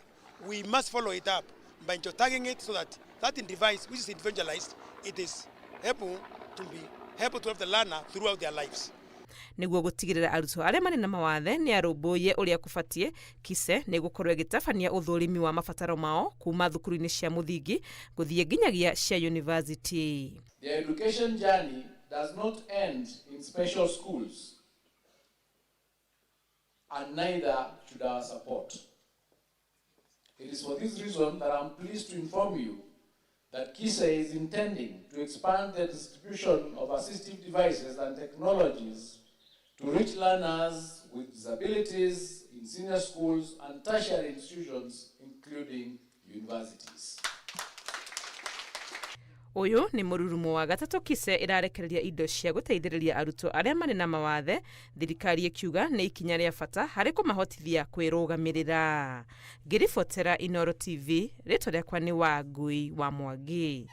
We must follow it up by tagging it so that that device, which is individualized, it is able to help the learner throughout their lives. Nĩguo gũtigĩrĩra arutwo arĩa marĩ na mawathe nĩ arũmbũiye ũrĩa kũbatiĩ, KISE nĩ gũkorwo ĩgĩtabania ũthũrimi wa mabataro mao kuma thukuru-inĩ cia mũthingi gũthiĩ nginyagia cia university. The education journey does not end in special schools, and neither should our support. It is for this reason that I'm pleased to inform you that KISE is intending to expand the distribution of assistive devices and technologies to reach learners with disabilities in senior schools and tertiary institutions, including universities. Ũyũ nĩ mũrurumo wa gatatũ KISE ĩrarekereria indo cia gũteithĩrĩria arutwo arĩa marĩ na mawathe, thirikari ĩkiuga nĩ ikinya rĩa bata harĩ kũmahotithia kwĩrũgamĩrĩra. Ngĩribotera Inooro TV, rĩtwa rĩakwa nĩ Wangui wa Mwangi.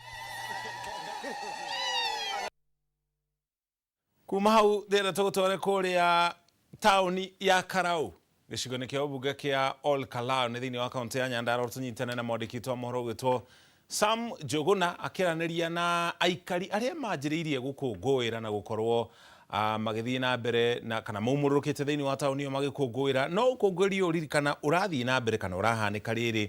Kuma hau thĩra tũgũtware kũrĩa taũni ya Karau gĩcigo-inĩ kĩa ũmbunge kĩa Ol Kalou nĩ thĩinĩ wa kaunti ya Nyandarua tũnyitane na mwandĩki wa mohoro ũgwĩtwo Sam Njuguna akĩaranĩria na aikari arĩa manjĩrĩirie gũkũngũĩra na gũkorwo magĩthiĩ na mbere na kana maumũrũrũkĩte thĩinĩ wa taũni ĩyo magĩkũngũĩra. No ũkũngũĩri ũyũ ririkana ũrathiĩ na mbere kana ũrahanĩka rĩrĩ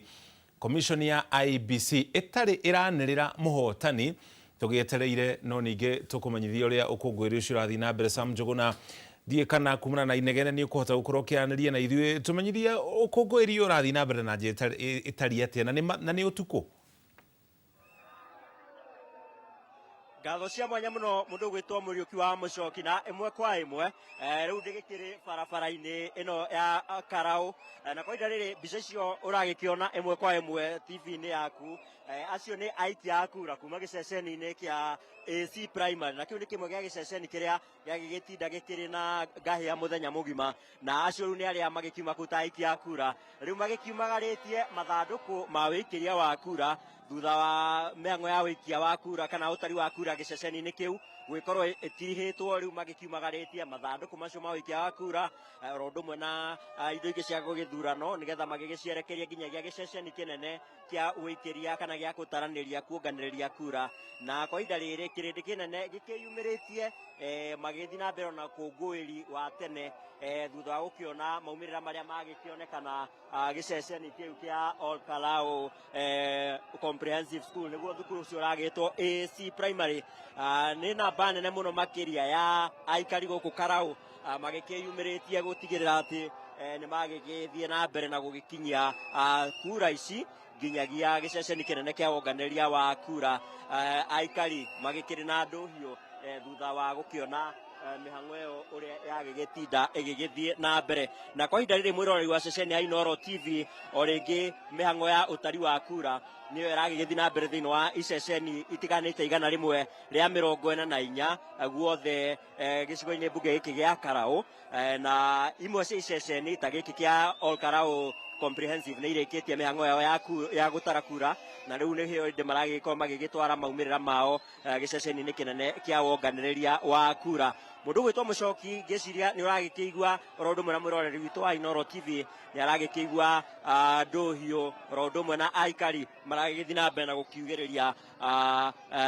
commission ya IEBC ĩtarĩ ĩranĩrĩra mũhotani. Tũgĩetereire no ningĩ tũkũmenyithia ũrĩa ũkũngũĩri ũcio ũrathiĩ na mbere. Sam Njuguna, thiĩ kana kumana na inegene nĩ ũkũhota gũkorwo ũkĩaranĩria na ithuĩ tũmenyithie ũkũngũĩri ũyũ ũrathiĩ na mbere na njĩra ĩtariĩ atĩa na nĩ ũtukũ. Ngatho cia mwanya muno mundu gwitwo Muriuki wa Mucoki na imwe kwa imwe riu ndigikiri barabara-ini ino ya Karau na kwa ihinda riri mbica icio uragikiona imwe kwa imwe TV-ini yaku acio ni aiti a kura kuma giceceni-ini kia AC Primary na kiu ni kimwe gia giceceni kiria gigitinda gikiri na ngahi ya muthenya mugima na acio riu ni aria magikiuma kuta aiti a kura riu magikiumagaritie mathanduku ma wikiria wa kura thutha wa mĩhang'o ya wĩikia wa kura kana ũtari wa kura gĩceceni-inĩ kĩu gwĩkorwo ĩtirihĩtwo rĩu magĩkiumagarĩtie mathandũkũ macio ma wĩikia wa kura oro ũndũ ũmwe na indo ingĩ cia gũgĩthurano nĩgetha magĩgĩcierekeria nginyagia gĩceceni kĩnene kĩa wĩikĩria kana gĩa gũtaranĩria kuonganĩrĩria kura na kwa ihinda rĩrĩ kĩrĩndĩ kĩnene gĩkĩyumĩrĩtie magĩthiĩ na mbere na ũkũngũĩri wa tene thutha wa gũkĩona maumĩrĩra marĩa magĩkĩonekana gĩceceni kĩu kĩa Ol Kalou Comprehensive School nĩguo thukuru ũcio ũragĩtwo AC Primary nĩ namba nene mũno makĩria ya aikari gũkũ Karau magĩkĩyumĩrĩtie gũtigĩrĩra atĩ nĩ magĩgĩthiĩ na mbere na gũgĩkinyia kura ici nginyagia gĩceceni kĩnene kĩa wonganĩrĩria wa kura aikari magĩkĩrĩ na ndũhiũ thutha wa gũkĩona mĩhang'o ĩyo ũrĩa yagĩgĩtinda ĩgĩgĩthiĩ na mbere na kwa ihinda rĩrĩ mwĩroreri wa ceceni ya Inooro TV o rĩngĩ mĩhang'o ya ũtari wa kura nĩyo ĩragĩgĩthiĩ na mbere thĩinĩ wa iceceni itiganĩte igana rĩmwe rĩa 44 guothe gĩcigo-inĩ mbunge gĩkĩ gĩa Karau na imwe cia iceceni ta gĩkĩ kĩa Ol Kalou Comprehensive nĩ irĩkĩtie mĩhang'o yao ya gũtara kura na rĩu nĩhĩo ĩndĩ maragĩkorwo magĩgĩtwara maumĩrĩra mao gĩceceni-inĩ kĩnene kĩa wonganĩrĩria wa kura. Mũndũ gwĩtwo Mucoki ngĩciria nĩ ũragĩkĩigua oro ũndũ ũmwe na mwĩroreri witũ wa Inooro TV nĩ aragĩkĩigua ndũhiũ oro ũndũ ũmwe na aikari maragĩthiĩ na mbere na gũkiugĩrĩria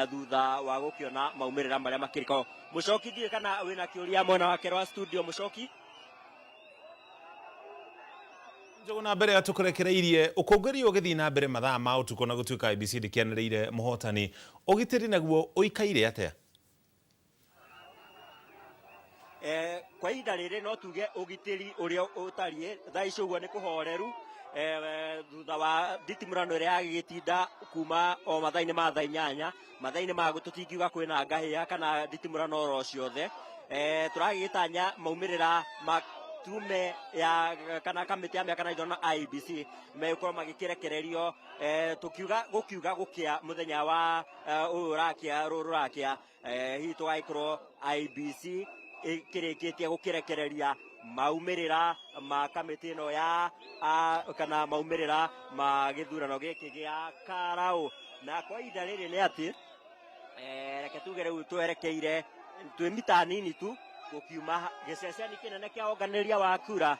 thutha wa gũkĩona maumĩrĩra marĩa makĩrĩko. Mucoki ndiũĩ kana wĩna kĩũria mwena wake wa studio Mucoki. Njuguna mbere ya tũkũrekereirie ũkũngũĩri ũgĩthiĩ na mbere mathaa ma ũtukũ na gũtuĩka IEBC ndĩkĩanĩrĩire mũhotani ũgitĩri naguo ũikaire atĩa? Kwa ihinda rĩrĩ no tuge ũgitĩri ũrĩa ũtariĩ thaa ici ũguo nĩ kũhoreru thutha wa nditimurano ĩrĩa yagĩgĩtinda kuma o mathaa-inĩ ma thaa inyanya mathaa-inĩ ma tũtingiuga kwĩna ngahĩha kana nditimurano oro ciothe tũragĩgĩtanya maumĩrĩra ma tume ya kana kamĩtĩ ya mĩaka na ithano na IEBC megũkorwo magĩkĩrekererio tũkiuga gũkĩa mũthenya wa ũyũ ũrakĩa hihi tũgagĩkorwo IEBC ĩkĩrĩkĩtie gũkĩrekereria maumĩrĩra ma kamĩtĩ ĩno ya kana maumĩrĩra ma gĩthurano gĩkĩ gĩa Karaũ. Na kwa ihinda rĩrĩ nĩ atĩ reke tuge rĩu twerekeire twĩ mita nini tu gũkiuma gĩceceni kĩnene kĩa onganĩrĩria wa kura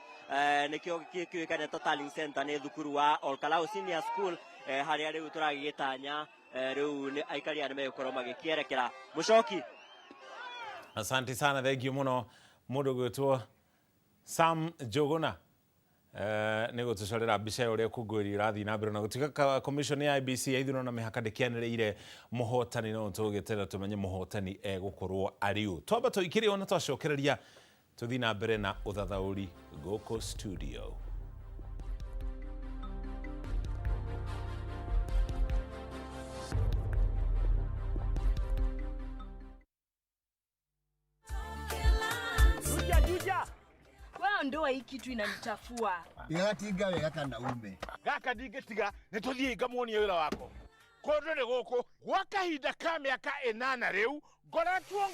nĩkĩo kĩũĩkaine ta Tallying Center nĩ thukuru wa Olkalau Senior School harĩa rĩu tũragĩgĩtanya rĩu nĩ aikari nĩ megũkorwo magĩkĩerekera. Mũcoki. Asante sana, thank you muno mũndũ gwĩtwo Sam Njũgũna nĩ gũtũcorera mbica ũrĩa kũngũĩri ũrathiĩ na mbere na gũtuĩka commission ya IEBC ya ithurano na mĩhaka ndĩkĩanĩrĩire mũhotani no tũgĩtera tũmenye mũhotani egũkorwo arĩ ũ. Twamba tũikĩrie ona twacokereria tũthiĩ na mbere na ũthathaũri gũkũ studio. Ndoa hii kitu inanichafua. Igatiga wega kana ume. Gaka ndingĩtiga nĩ tũthiĩ ngamuonie wĩra wako. Kũndũ nĩ gũkũ gwa kahinda ka mĩaka 8 rĩu ngoretwo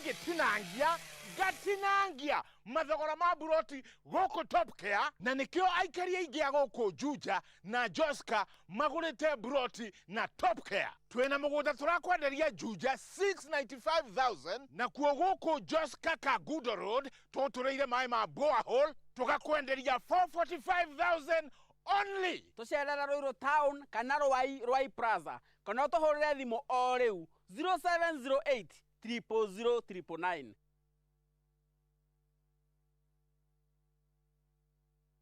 ngatinangia mathogora ma buroti gũkũ Top Care na nĩkĩo aikari aingĩ a gũkũ Juja na Joska magũrĩte buroti na Top Care. Twĩna mũgũnda tũrakwenderia Juja 695,000 na kuo gũkũ Joska Kagudo Road tũtũrĩire maĩ ma borehole tũgakwenderia 445,000 only. Tucerera Ruiru Town kana Rwai Plaza kana ũtũhũrĩre thimũ o rĩu 0708 000 999.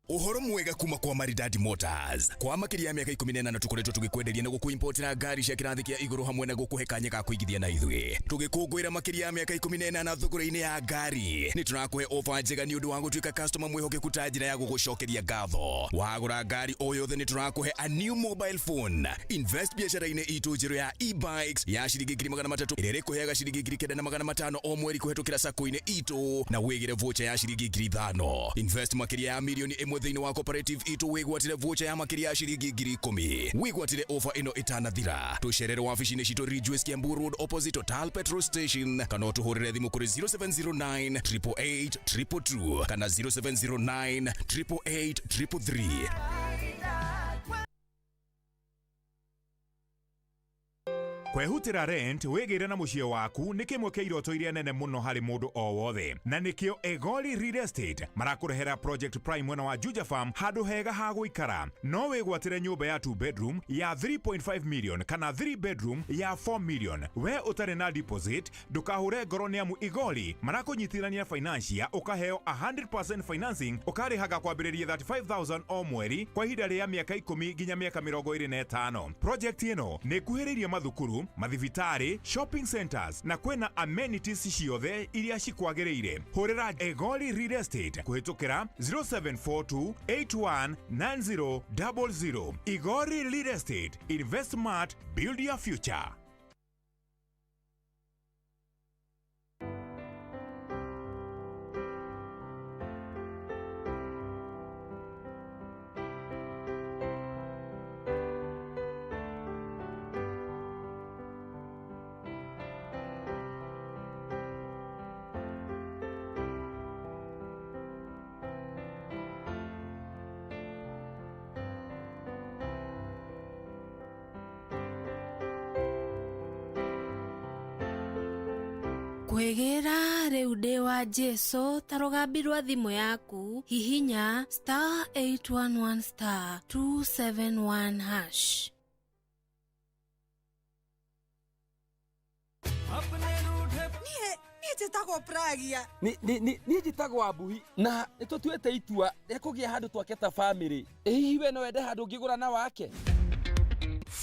Uhoro mwega kuma kwa Maridadi Motors. Kwa makiri ya miaka 18 tukoretwo tugikwenderia na gukuimportera ngari cia kirathi kia iguru hamwe na gukuhe kanya ga kuigithia na ithui. Tugikungwira makiri ya miaka 18 na thogora-ini ya ngari. Ni turakuhe offer njega ni undu wa gutuika customer mwihokeku ta njira ya gugucokeria ngatho. Wagura ngari o yothe ni turakuhe a new mobile phone. Invest biashara-ini itu njiru ya e-bikes ya ciringi 300 iria ikuheaga ciringi 9,500 o mweri kuhetukira sako-ini itu na wigire voucher ya ciringi 5,000. Invest makiri ya milioni 1 thĩinĩ wa cooperative itu wigwatire voucher ya makiri ya ciringi 10,000. Wigwatire offer ino itanathira. Tucerere wabici-inĩ citũ Ridgeways Kiambu Road opposite Total Petrol Station kana ũtũhũrĩre thimũ kũrĩ 0709 888 222 kana 0709 888 333. Kwehutira rent wegere na mucie waku ni kimwe kia iroto iria nene muno hari mundu o wothe na nikio Egoli Real Estate marakurehera Project Prime mwena wa Juja Farm handu hega ha guikara. No wegwatire nyumba ya 2 bedroom ya 3.5 million kana 3 bedroom ya 4 million. We utare na deposit dukahure ngoro niamu Egoli marakunyitirania financial ukaheo 100% financing ukarihaga kwambiriria 35,000 o mweri kwa ihinda ria miaka 10 nginya miaka 25. Project ino ni kuhiriria mathukuru, mathibitari, shopping centers na kwena amenities ciothe iria cikwagĩrĩire. Hũrĩra Egoli Real Estate kuhitukira 0742 819000. Egoli Real Estate, invest smart, build your future. Kwegera reude wa Jesu tarugambi rwa thimu yaku hihinya *811 *271#. Niĩ njĩtagwo Pragia. Niĩ njĩtagwo Abuhi na nĩtũtuĩte itua rĩa kũgĩa handũ twake ta bamĩrĩ. Hihi we no wende handũ ũngĩgũra na wake?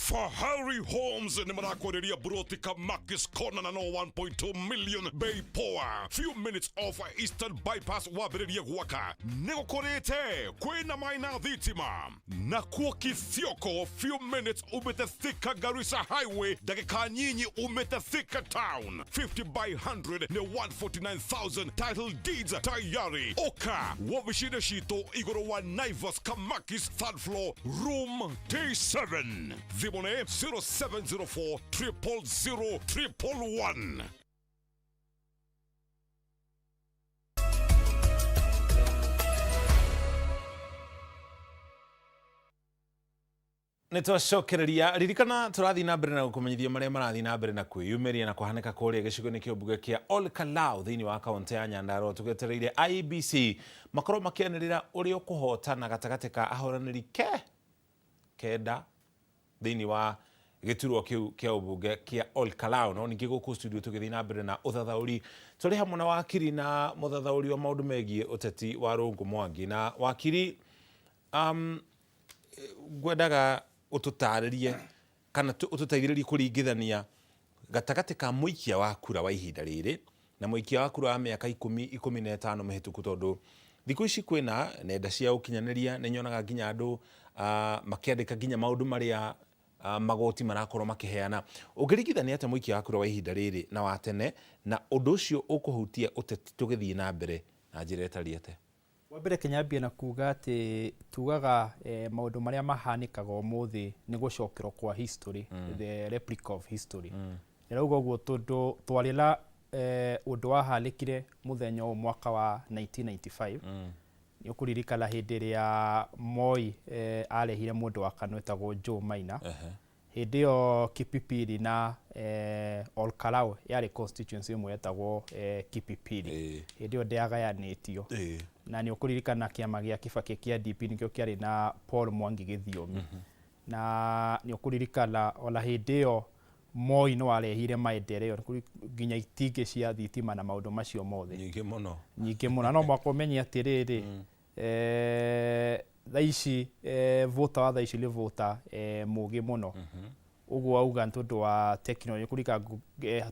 Fahari Homes ni marakoreria buroti Kamakis Corner na no 1.2 million Bay Power. Few minutes off Eastern Bypass wabireria gwaka. Negokorete kwina maina dhitima. Na kuo Kithioko few minutes umete Thika Garissa Highway dakika nyinyi umete Thika Town. 50 by 100 ne 149,000 title deeds tayari. Oka wabishide shito igoro wa Naivas Kamakis third floor room T7. Zibone 0704 000 111. Nitwacokereria ririkana turathi na mbere na gukumenyithia maria marathi na mbere na kwiyumiria na kuhaneka kuria gicigo-ini kia mbunge kia Ol Kalou thiini wa kaunti ya Nyandarua tugetereire IEBC makorwo makianirira uria ukuhotana gatagati ka ahoraniri kenda thiini wa giturwo kiu kia ubunge kia Ol Kalou. No ningi guku studio tugithi na mbere na uthathauri turi hamwe na wakiri na muthathauri wa maundu megie uteti wa Rungu Mwangi. Na wakiri gwendaga ututaririe kana ututaithiririe kuringithania gatagati ka muikia wa kura wa ihinda riri na muikia wa kura wa miaka 10-15 mihituku, tondu thiku ici kwina nenda cia ukinyaniria ni nyonaga nginya andu makiandika nginya maundu maria magoti marakorwo makiheana. Ungiringithania ate muikia wa kura wa ihinda riri na wa tene na undu ucio ukuhutia uteti tugithii na mbere na njira etariete? Wabere kenyambia na kuga ati tugaga maundu maria mahanikaga umuthi ni gucokerwo kwa history, the replica of history. Nirauga uguo tondu twarira undu wahanikire muthenya o mwaka wa 1995 ni ukuririkana hindi ria Moi arehire mundu wa kanu etagwo Joe Maina. Hindi yo Kipipiri na Ol Kalou yari constituency imwe etagwo Kipipiri. Hindi yo ndiagayanitio na ni ukuririkana kiama gia Kibaki kia DP nikio kiari na Paul Mwangi Githiomi. Na ni ukuririkana ona hindi yo Moi no arehire maendeleo nginya itingi cia thitima na maundu macio mothe nyingi muno no mwako menye atiriri thaici vota wa thaici ni vota mugi muno uguo auga ntundu wa technology kurika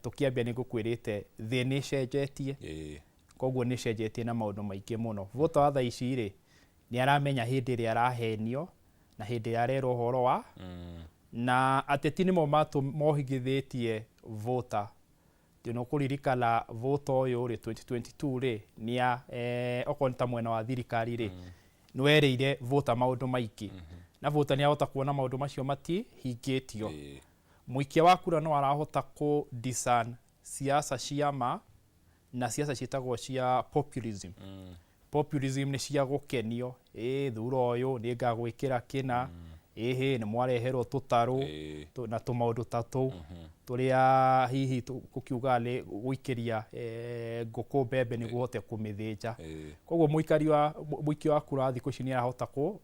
tukiambia ni gukwirite thi ni cenjetie koguo ni cenjetie na maundu maingi muno. Vota wa thaici ri ni aramenya hindi ri arahenio na hindi ya rero horo wa na ateti nimo mohigithitie vota tino kuririkana vota uyu ri 2022 ri ni ya okonta mwena wa thirikari ri nwereire vota maundu maiki na vota ni ahota kuona maundu macio mati hingitio. Muikia wa kura no arahota ku discern siasa ciama na siasa citagwo cia populism. Populism ni cia gukenio thuro uyu ni ngagwikira kina ni mwareherwo tutaru na tumaundu tatu turia hihi kukiuga ni guikiria nguku mbembe ni guhote kumithinja. Koguo muikia wa kura thiku ici ni arahota ku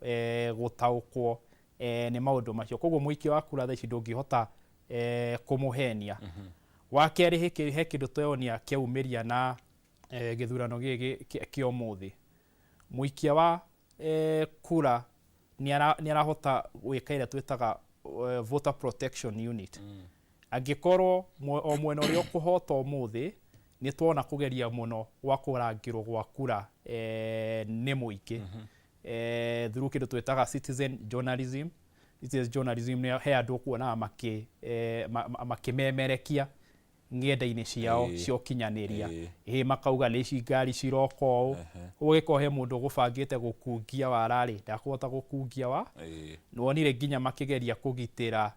gutaukwo ni maundu macio. Koguo muikia wa kura thaici ndungihota kumuhenia. Wa keri he kindu tuonia kiaumiria na githurano gigi kia umuthi. Muikia wa kura ni arahota gwika ira twitaga voter protection unit. Angikorwo o mwena uria ukuhota umuthi ni tuona kugeria muno gwa kurangirwo gwa kura ni muiki through kindu twitaga citizen journalism. Citizen journalism ni he andu kuona makimemerekia ngenda-ini ciao cio kinyaniria makauga ni ici ngari ciroko ugiko he mundu gubangite gukungia warari ndakuhota gukungia wa nonire nginya makigeria kugitira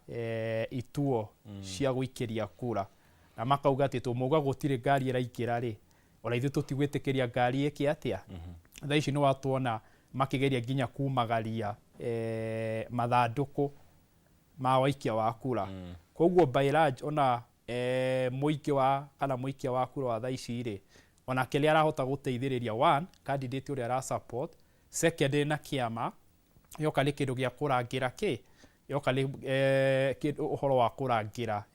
ituo cia guikiria kura na makauga ati tumuga gutire ngari iraikira ri ona ithu tutigwitikiria ngari iki atia. Tha ici ni watuona makigeria nginya kumagaria mathanduku ma waikia wa kura. Koguo by large ona muikia wa kura wa thaici ri ona kile arahota guteithiriria one candidate uri ara support, second na kiama yoka ni kindu gia kurangira yoka ni uhoro wa kurangira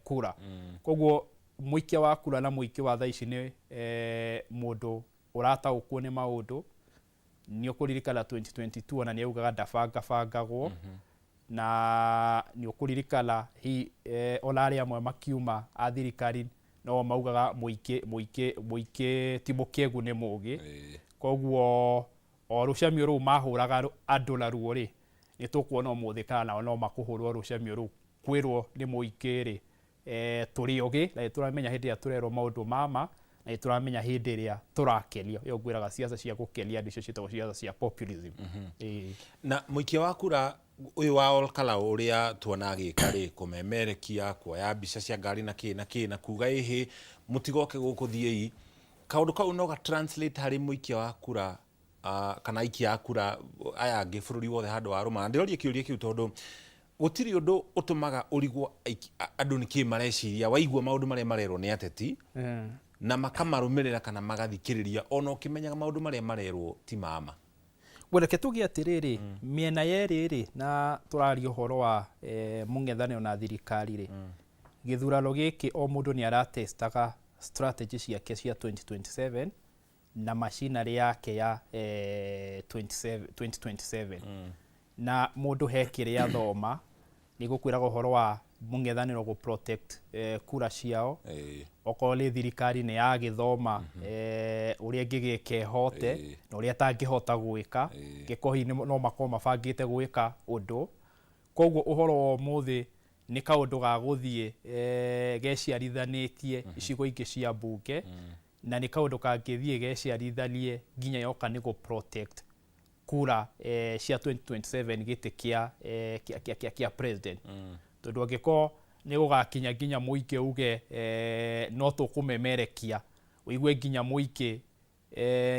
kura. Koguo muikia wa kura na muikia wa thaici ni mundu urataukwo ni maundu ni ukuririkana 2022 ona ni augaga ndabangagwo na nĩ ũkũririkana ona arĩa amwe makiuma a thirikari no maugaga mũingĩ ti mũkĩgu nĩ mũgĩ. Koguo o rũcamio rũu mahũraga andũ na ruo rĩ, nĩ tũkuona ũmũthĩ kana nao no makũhũrwo rũcamio rũu kwĩrwo nĩ mũingĩ rĩ, tũrĩ ogĩ na tũramenya hĩndĩ ĩrĩa tũrerwo maũndũ mama na tũramenya hĩndĩ ĩrĩa tũrakenio. Yo ngwĩraga ciaca cia gũkenia ndicio ciĩtagwo ciaca cia populism. Na mũikia wa kura ũyũ wa Olkalau ũrĩa tuona agĩka rĩ, kũmemerekia, kuoya mbica cia ngari na kĩ na kuga ĩhĩ mũtigoke gũkũ thiĩi, kaũndũ kau no ga translate harĩ mũikia wa kura kana aikia a kura aya angĩ bũrũri wothe handũ wa rũmana. Ndĩroria kĩũria kĩu tondũ gũtirĩ ũndũ ũtũmaga ũrigwo andũ nĩ kĩ mareciria waigua maũndũ marĩa marerwo nĩ ateti na makamarũmĩrĩra kana magathikĩrĩria ona ũkĩmenyaga maũndũ marĩa marerwo ti mama. Reke tuge atĩrĩrĩ, mĩena yerĩ rĩ, na tũraria ũhoro wa mũng'ethanĩro na thirikari rĩ, gĩthurano gĩkĩ o mũndũ nĩ aratestaga strategy ciake cia 2027 na machinery yake ya 2027. Na mũndũ he kĩrĩa athoma nĩ gũkwĩraga ũhoro wa mũng'ethanĩro gũ protect kura ciao. Okorwo nĩ thirikari nĩ yagĩthoma ũrĩa ĩngĩgĩka ĩhote na ũrĩa atangĩhota gwĩka, gĩkohi no makorwo mabangĩte gwĩka ũndũ. Koguo ũhoro wa ũmũthĩ nĩ kaũndũ ga gũthiĩ geciarithanĩtie icigo ingĩ cia mbunge, na nĩ kaũndũ kangĩthiĩ geciarithanie nginya yoka nĩ gũ protect kura cia 2027 gĩtĩ kĩa president. Tondũ angĩkorwo nĩ gũgakinya nginya mũingĩ uge no tũkũmemerekia, ũigue nginya mũingĩ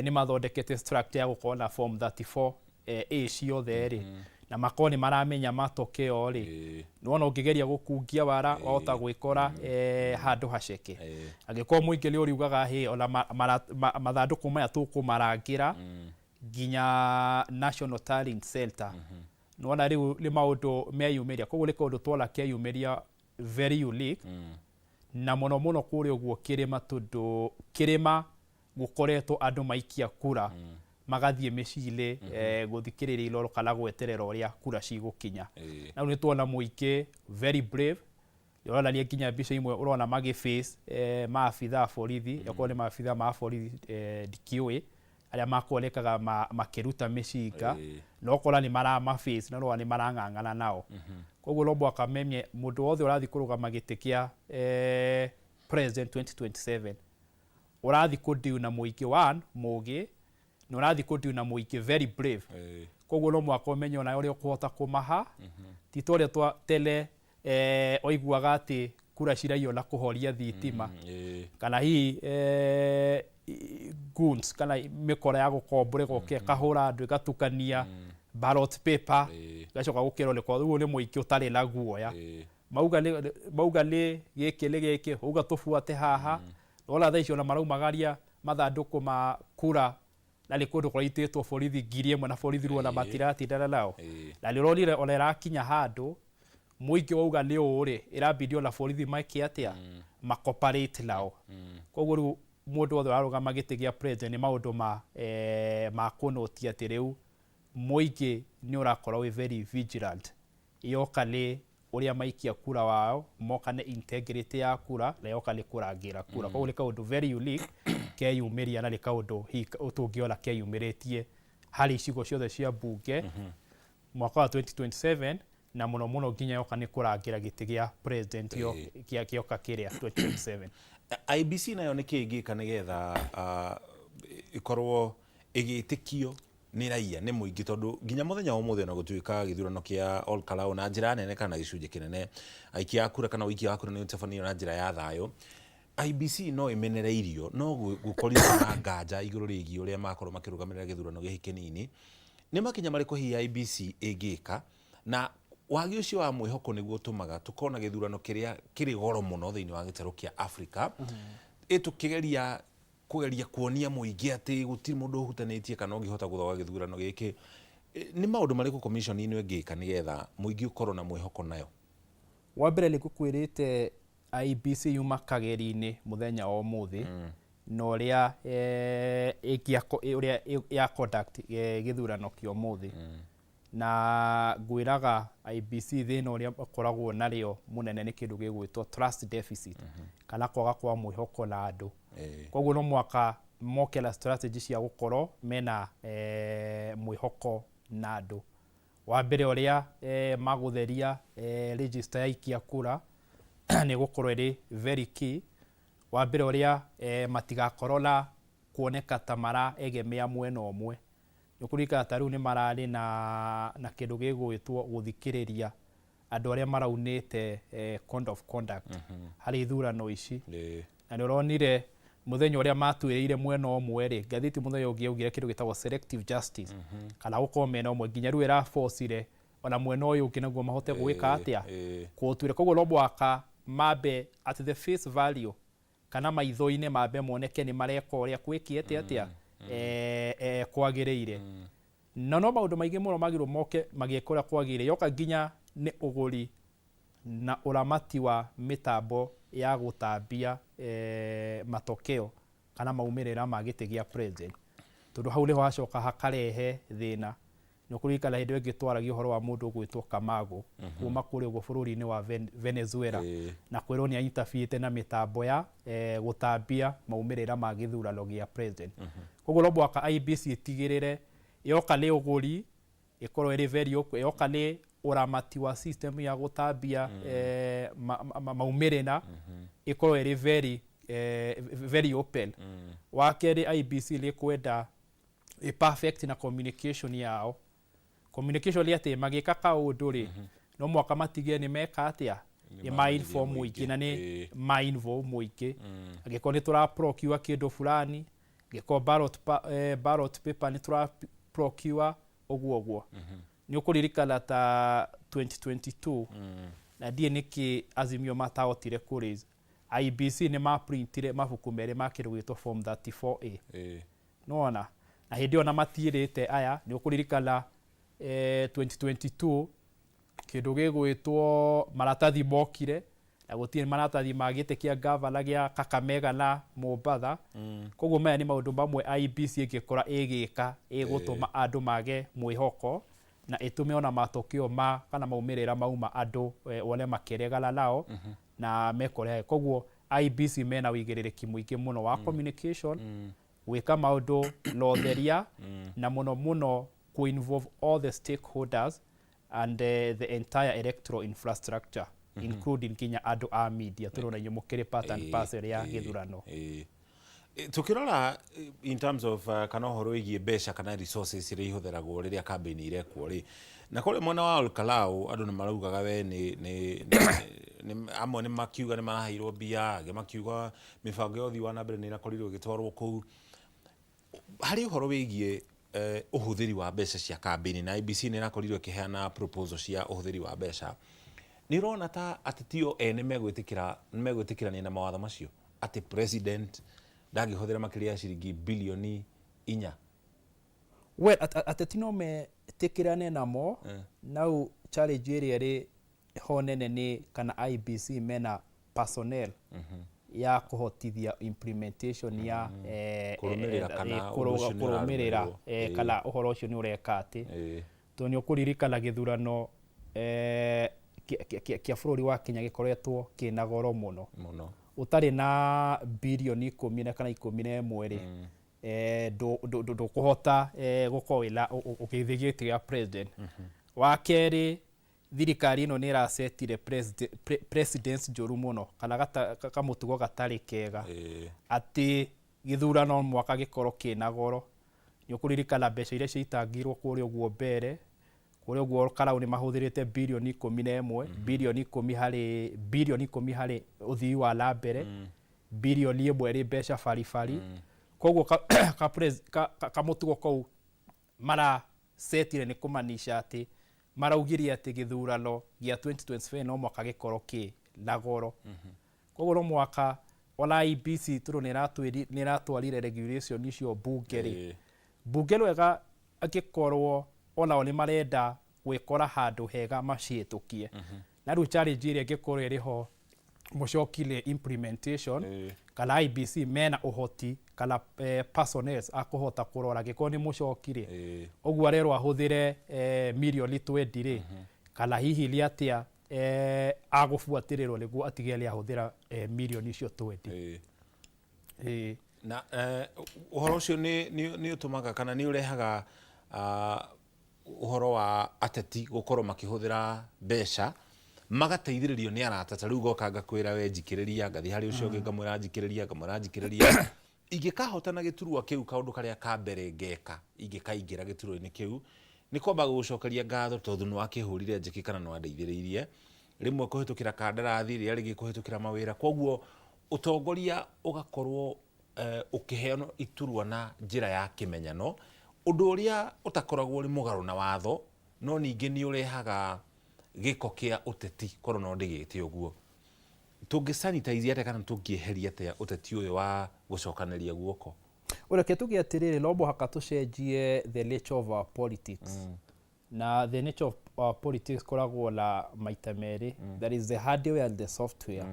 nĩ mathondekete structure ya gũkorwo na form 34A ciothe rĩ, na makorwo nĩ maramenya matokeo rĩ, nĩwona ũngĩgeria gũkungia wara wahota gwĩkora handũ haceke. Angĩkorwo mũingĩ nĩ ũriugaga hĩ ona mathandũkũ maya tũkũmarangĩra nginya National Tallying Center, nĩwona rĩu nĩ maũndũ meyumĩria. Koguo nĩ kaũndũ twona keyumĩria very unique, na mũno mũno kũrĩa ũguo kĩrĩma, tondũ kĩrĩma gũkoretwo andũ maikia kura magathiĩ mĩcirĩ gũthikĩrĩria iroro kana gweterera ũrĩa kura cigũkinya. Na nĩ tuona mũingĩ very brave, ũronania nginya mbica imwe ũrona magĩface maabitha a borithi, okorwo nĩ maabitha ma borithi ndikĩũĩ, arĩa makuonekaga makĩruta mĩcinga na okora nĩ maramaface na nĩ marang'ang'ana nao. Koguo no mũhaka menye mũndũ wothe ũrathiĩ kũrũgama gĩtĩ kĩa president 2027 ũrathiĩ kũdeal na mũingĩ mũgĩ na ũrathiĩ kũdeal na mũingĩ very brave. Koguo no mũhaka ũmenye ona ũrĩa ũkũhota kũmaha, ti ta ũrĩa tele oiguaga atĩ kura ciraiywo na kũhoria thitima kana hihi goons kana mĩkora ya gũkombora ĩgoka ĩkahũra andũ ĩgatukania ballot paper gacoka gũkĩrwo rĩu nĩ mũingĩ ũtarĩ na guoya. Mauga nĩ gĩkĩ uga tũbuate haha, wona thaa icio ona maraumagaria mathandũkũ ma kura na nĩ kũndũ kũraitĩtwo borithi 1,000 na borithi ruona matiratindana nao. Na nĩ ũronire ona ĩrakinya handũ mũingĩ wauga nĩ ũũ-rĩ, ĩrabidi ona borithi make atĩa makoparate nao. Koguo rĩu mũndũ wothe warũgama gĩtĩ gĩa president nĩ maũndũ ma kũnotia atĩ rĩu mũingĩ nĩ ũrakorwo wĩ very vigilant. Yoka nĩ ũrĩa maikia kura wao, moka nĩ integrity ya kura na yoka nĩ kũrangĩra kura. Koguo nĩ kaũndũ very unique keyumĩria na nĩ kaũndũ tũngĩona keyumĩrĩtie harĩ icigo ciothe cia mbunge mwaka wa 2027 na mũno mũno nginya yoka nĩ kũrangĩra gĩtĩ gĩa president gĩoka kĩrĩa 2027. IBC nayo nĩ kĩ ĩngĩka nĩgetha ĩkorwo ĩgĩtĩkio nĩ raia nĩ mũingĩ, tondũ nginya mũthenya wa ũmũthĩ ona gũtuĩka gĩthurano kĩa Olkalau na njĩra nene kana gĩcunjĩ kĩnene aikia a kura kana ũikia wa kura nĩ ũtabanĩrio na njĩra ya thayũ. IBC no ĩmenereirio no gũkorirwo na nganja igũrũ rĩgiĩ ũrĩa makorwo makĩrũgamĩrĩra gĩthurano gĩkĩ kĩnini. Nĩ makinya marĩkũ hihi IBC ĩngĩka, na wagi ũcio wa mwĩhoko nĩguo ũtũmaga tũkona gĩthurano kĩrĩa kĩrĩ goro mũno thĩinĩ wa gĩtarũ kĩa Africa tũkĩgeria kuonia mũingĩ atĩ gũtirĩ mũndũ ũhutanĩtie kana ũngĩhota gũthoga gĩthurano gĩkĩ. Nĩ maũndũ marĩkũ commission ĩno ĩngĩka nĩgetha mũingĩ ũkorwo na mwĩhoko nayo? Wa mbere nĩ ngũkwĩrĩte IBC yuma kageri-inĩ mũthenya wa ũmũthĩ na ũrĩa ya conduct gĩthurano kĩa ũmũthĩ na ngwiraga IBC thina uria koragwo nario munene ni kindu gigwitwo trust deficit kana kwaga kwa mwihoko na andu koguo no mwaka mokela strategy cia gukorwo mena mwihoko na andu wa mbere uria magutheria register ya ikia kura ni gukorwo ri very key wa mbere uria matigakorwo na kuoneka tamara egemea mwena omwe nukurika taru ni marari na kindu gigwitwo guthikiriria andu aria maraunite code of conduct hari ithurano ici na ni uronire muthenya uria matuireire mwena omwe ri gathiti muthenya ungi augire kindu gitagwo selective justice kana gukorwo mena omwe nginya riu era forcire ona mwena uyu ungi naguo mahote gwika atia kutuire koguo no mwaka mabe at the face value kana maitho-ine mabe moneke ni mareka uria kwikiete atia kwagiriire no maundu maingi muno magirwo moke magiekora kwagire yoka nginya ni uguri na uramati wa mitambo ya gutambia matokeo kana maumirira magite gia president tondu hau niho hacoka hakarehe thina nukurikana hindi ingi twaragia uhoro wa mundu gwitwo Kamago kuma kuri ugo bururi-ini wa Venezuela na kwirwo ni interfere na mitambo ya gutambia maumirira ma githurano gia president koguo no mwaka IBC itigirire yoka ni uguri ikorwo iri very yoka ni uramati wa system ya gutambia maumirira ikorwo iri very open wa keri IBC ni kwenda perfect na communication yao communication liate magika kaundu ri no mwaka matigie ni meka atia ni mindful muiki na ni mindful muiki agiko ni tura procure kindu fulani agiko ballot paper ni tura procure oguo ni ukuririkana ta 2022 na die niki azimio mataotire kuris IBC ni maprintire mabuku mere makirwitwo form 34A nona na hindi ona matirite aya ni ukuririkana 2022 kindu gigwitwo maratathi mokire na gutire maratathi magite kia governor gia Kakamega na Mombatha koguo maya ni maundu mamwe IBC igikora igika igutuma andu mage mwihoko na itume ona matokeo ma kana maumirira mauma andu wale makeregala nao na mekore koguo IBC mena wigiririki muingi muno wa communication wika maundu lotheria na muno ku involve all the stakeholders and the entire electoral infrastructure including kinya andu a media turona nyumukire part and parcel ya githurano tukirora in terms of kana horo igie besha kana resources iria ihutheragwo riria campaign irekwo ri na kore mwana wa Olkalau andu ni maraugaga we ni amwe ni makiuga ni maraheirwo bia age makiuga mibango yothi wa nambere ni irakorirwo gitwarwo kuu hari horo wigie uhuthiri wa mbeca cia campaign na IBC ni irakorirwo kiheana proposal cia uhuthiri wa mbeca ni rona ta atitio ene megwitikira ni na mawatho macio ati president ndagihuthira makiria ciringi bilioni 4 well atetino me tikirane namo now challenge area ri honene ni kana IBC mena personnel ya kuhotithia implementation ya kurumirira kana uhoro ucio ni ureka ati to ni ukuririkana githurano kia bururi wa Kenya gikoretwo kina goro muno utari na bilioni 10 kana 11 ri do kuhota gukoila ukithigitie ya president wa keri thirikari ino ni irasetire presidents njoru muno kana kamutugo gatari kega ati githurano mwaka gikoro kina goro ni ukuririkana mbeca iria ciitangirwo kuri uguo mbere kuri uguo Olkalau ni mahuthirite bilioni 11 bilioni 10 hari uthii wa nambere bilioni 1 ri mbeca baribari koguo kamutugo kou mara setire ni kumanisha ati maraugiria ati githurano gia 2025 no mwaka gikoro ki nagoro koguo no mwaka ona IBC turu ni ratwarire regulation icio bunge ri bunge wega agikorwo ona oni marenda gwikora handu hega macietukie na riu challenge iria gikorwo iriho mucokile implementation kana IBC mena uhoti kana personnel akuhota kurora giko ni mucokire ogwo rero ahuthire milioni 20 ri kana hihi liatia agubuatirirwo niguo atigele ahuthira milioni icio 20 na uhoro ucio ni utumaga kana ni urehaga uhoro wa ateti gukorwo makihuthira mbeca magateithĩrĩrio nĩ arata ta rĩu goka ngakwĩra we njikĩrĩria ngathi harĩ ũcio ũngĩ ngamwĩra njikĩrĩria ingĩkahotana gĩturwa kĩu kaũndũ karĩa ka mbere ngeka ingĩkaingĩra gĩturwa-inĩ kĩu nĩ kwamba gũcokeria ngatho tondũ nĩ wakĩhũrire njeki kana nĩ wandeithĩrĩirie rĩmwe kũhĩtũkĩra kandarathi rĩrĩa rĩngĩ kũhĩtũkĩra mawĩra koguo ũtongoria ũgakorwo ũkĩheanwo iturwa na njĩra ya kĩmenyano ũndũ ũrĩa ũtakoragwo ũrĩ mũgarũ na watho no ningĩ nĩ ũrehaga giko kia uteti korwo no ndigite uguo tungisanitize ate kana tungieheria ate uteti uyu wa gucokaneria guoko ureke tugiatirire no muhaka tucenjie the nature of our politics na the nature of our politics koragwo na maita meri that is the hardware and the software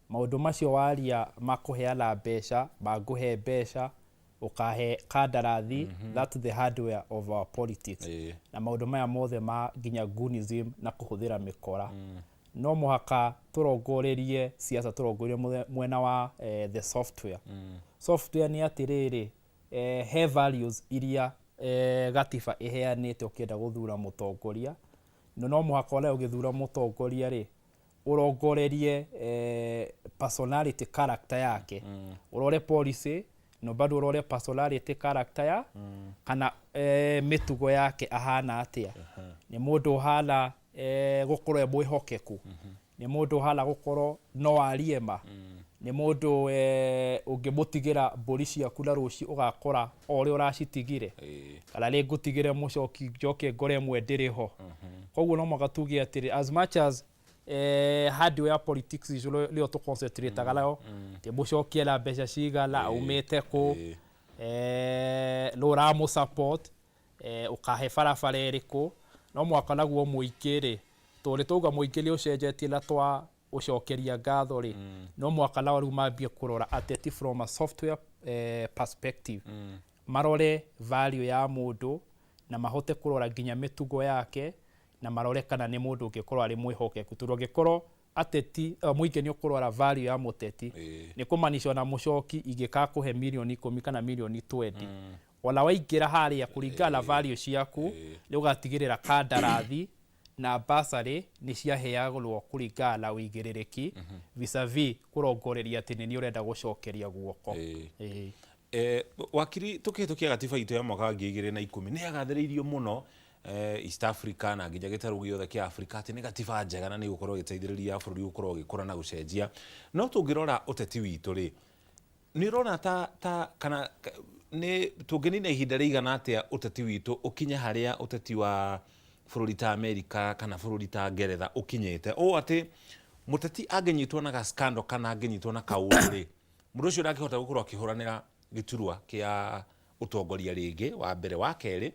maundu macio waria makuheana mbeca maguhe mbeca ukahe kandarathi that's the hardware of our politics na maundu maya mothe ma ginya gunism na kuhuthira mikora no muhaka turongorerie siasa turongorerie mwena wa the software software ni atiriri he values iria gatiba iheanite ukienda guthura mutongoria no muhaka ole ugithura mutongoria ri urongorerie personality character yake urore policy no bado urore personality character ya kana mitugo yake ahana atia ni mundu hala gukorwo mwihokeku ni mundu hala gukorwo no ariema ni mundu ungimutigira mburi ciaku na ruci ugakora ori uracitigire kana ri ngutigire mucoki njoke ngore mwendire ho koguo no magatugia atiri as much as hardware politics ijulo leo to concentrate galayo te mucokie la mbeca cigala umete ku lora mu support ukahe farafara iriku no mwaka naguo muikire turi tuga muikire ucenjetie la twa ucokeria ngatho ri no mwaka na waru mambie kurora ateti from a software perspective marore value ya mundu na mahote kurora ginya mitugo yake na marore kana ni mundu ungikorwo ari mwihokeku turongikorwo ateti muingi ni ukurora value ya muteti ni kumanisha na mucoki ingikakuhe milioni 10 kana milioni 20 wala waingira haria kuringana value ciaku ni ugatigirira kandarathi na basari ni ciaheagwo kuringana na uigirereki vis-a-vis kurongoreria ati ni urenda gucokeria guoko wakiri tukihitukia gatiba itu ya mwaka 2010 ni agathiriirio muno East Africa na nginya gitaru giothe kia Africa ati ni gatiba njega na ni gukorwo giteithiriria bururi gukorwo gikura na gucenjia no tungirora uteti witu ri ni rona ta kana ni tunginina ihinda rigana atia uteti witu ukinya haria uteti wa bururi ta America kana bururi ta Ngeretha ukinyete o ati muteti agenyitwo na scandal kana agenyitwo na kaundu ri mundu ucio ndakihota gukorwo akihuranira giturwa kia utongoria ringi wa mbere wa keri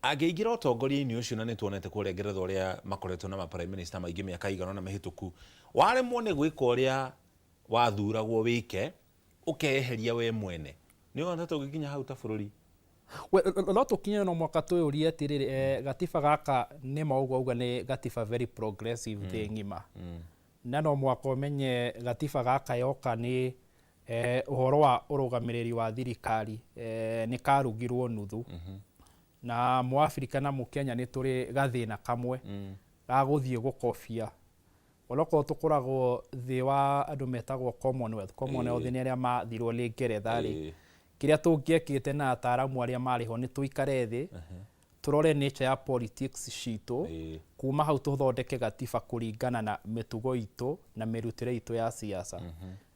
ageigira utongoria-ini ucio na nituonete kuria Ngeretha uria makoretwo na prime minister maingi miaka igana na mihituku waremwo ni gwika uria wathuragwo wike ukeheria we mwene ni wona tugikinya hau ta bururi no tukinye no mwaka tuyurie atiriri gatiba gaka ni maugo uga ni gatiba very progressive thi ngima na no mwaka umenye gatiba gaka yoka ni uhoro wa urugamiriri wa thirikari ni karugirwo nuthu na muafrika na mukenya ni turi gathina kamwe ga guthie gukofia oloko tukoragwo thi wa andu metagwo commonwealth ni aria mathirwo ni Ngeretha ri kiria tungiekite na ataramu aria mariho ni tuikare thi turore nature ya politics citu kuma hau tuthondeke gatiba kuringana na mitugo itu na mirutire itu ya siasa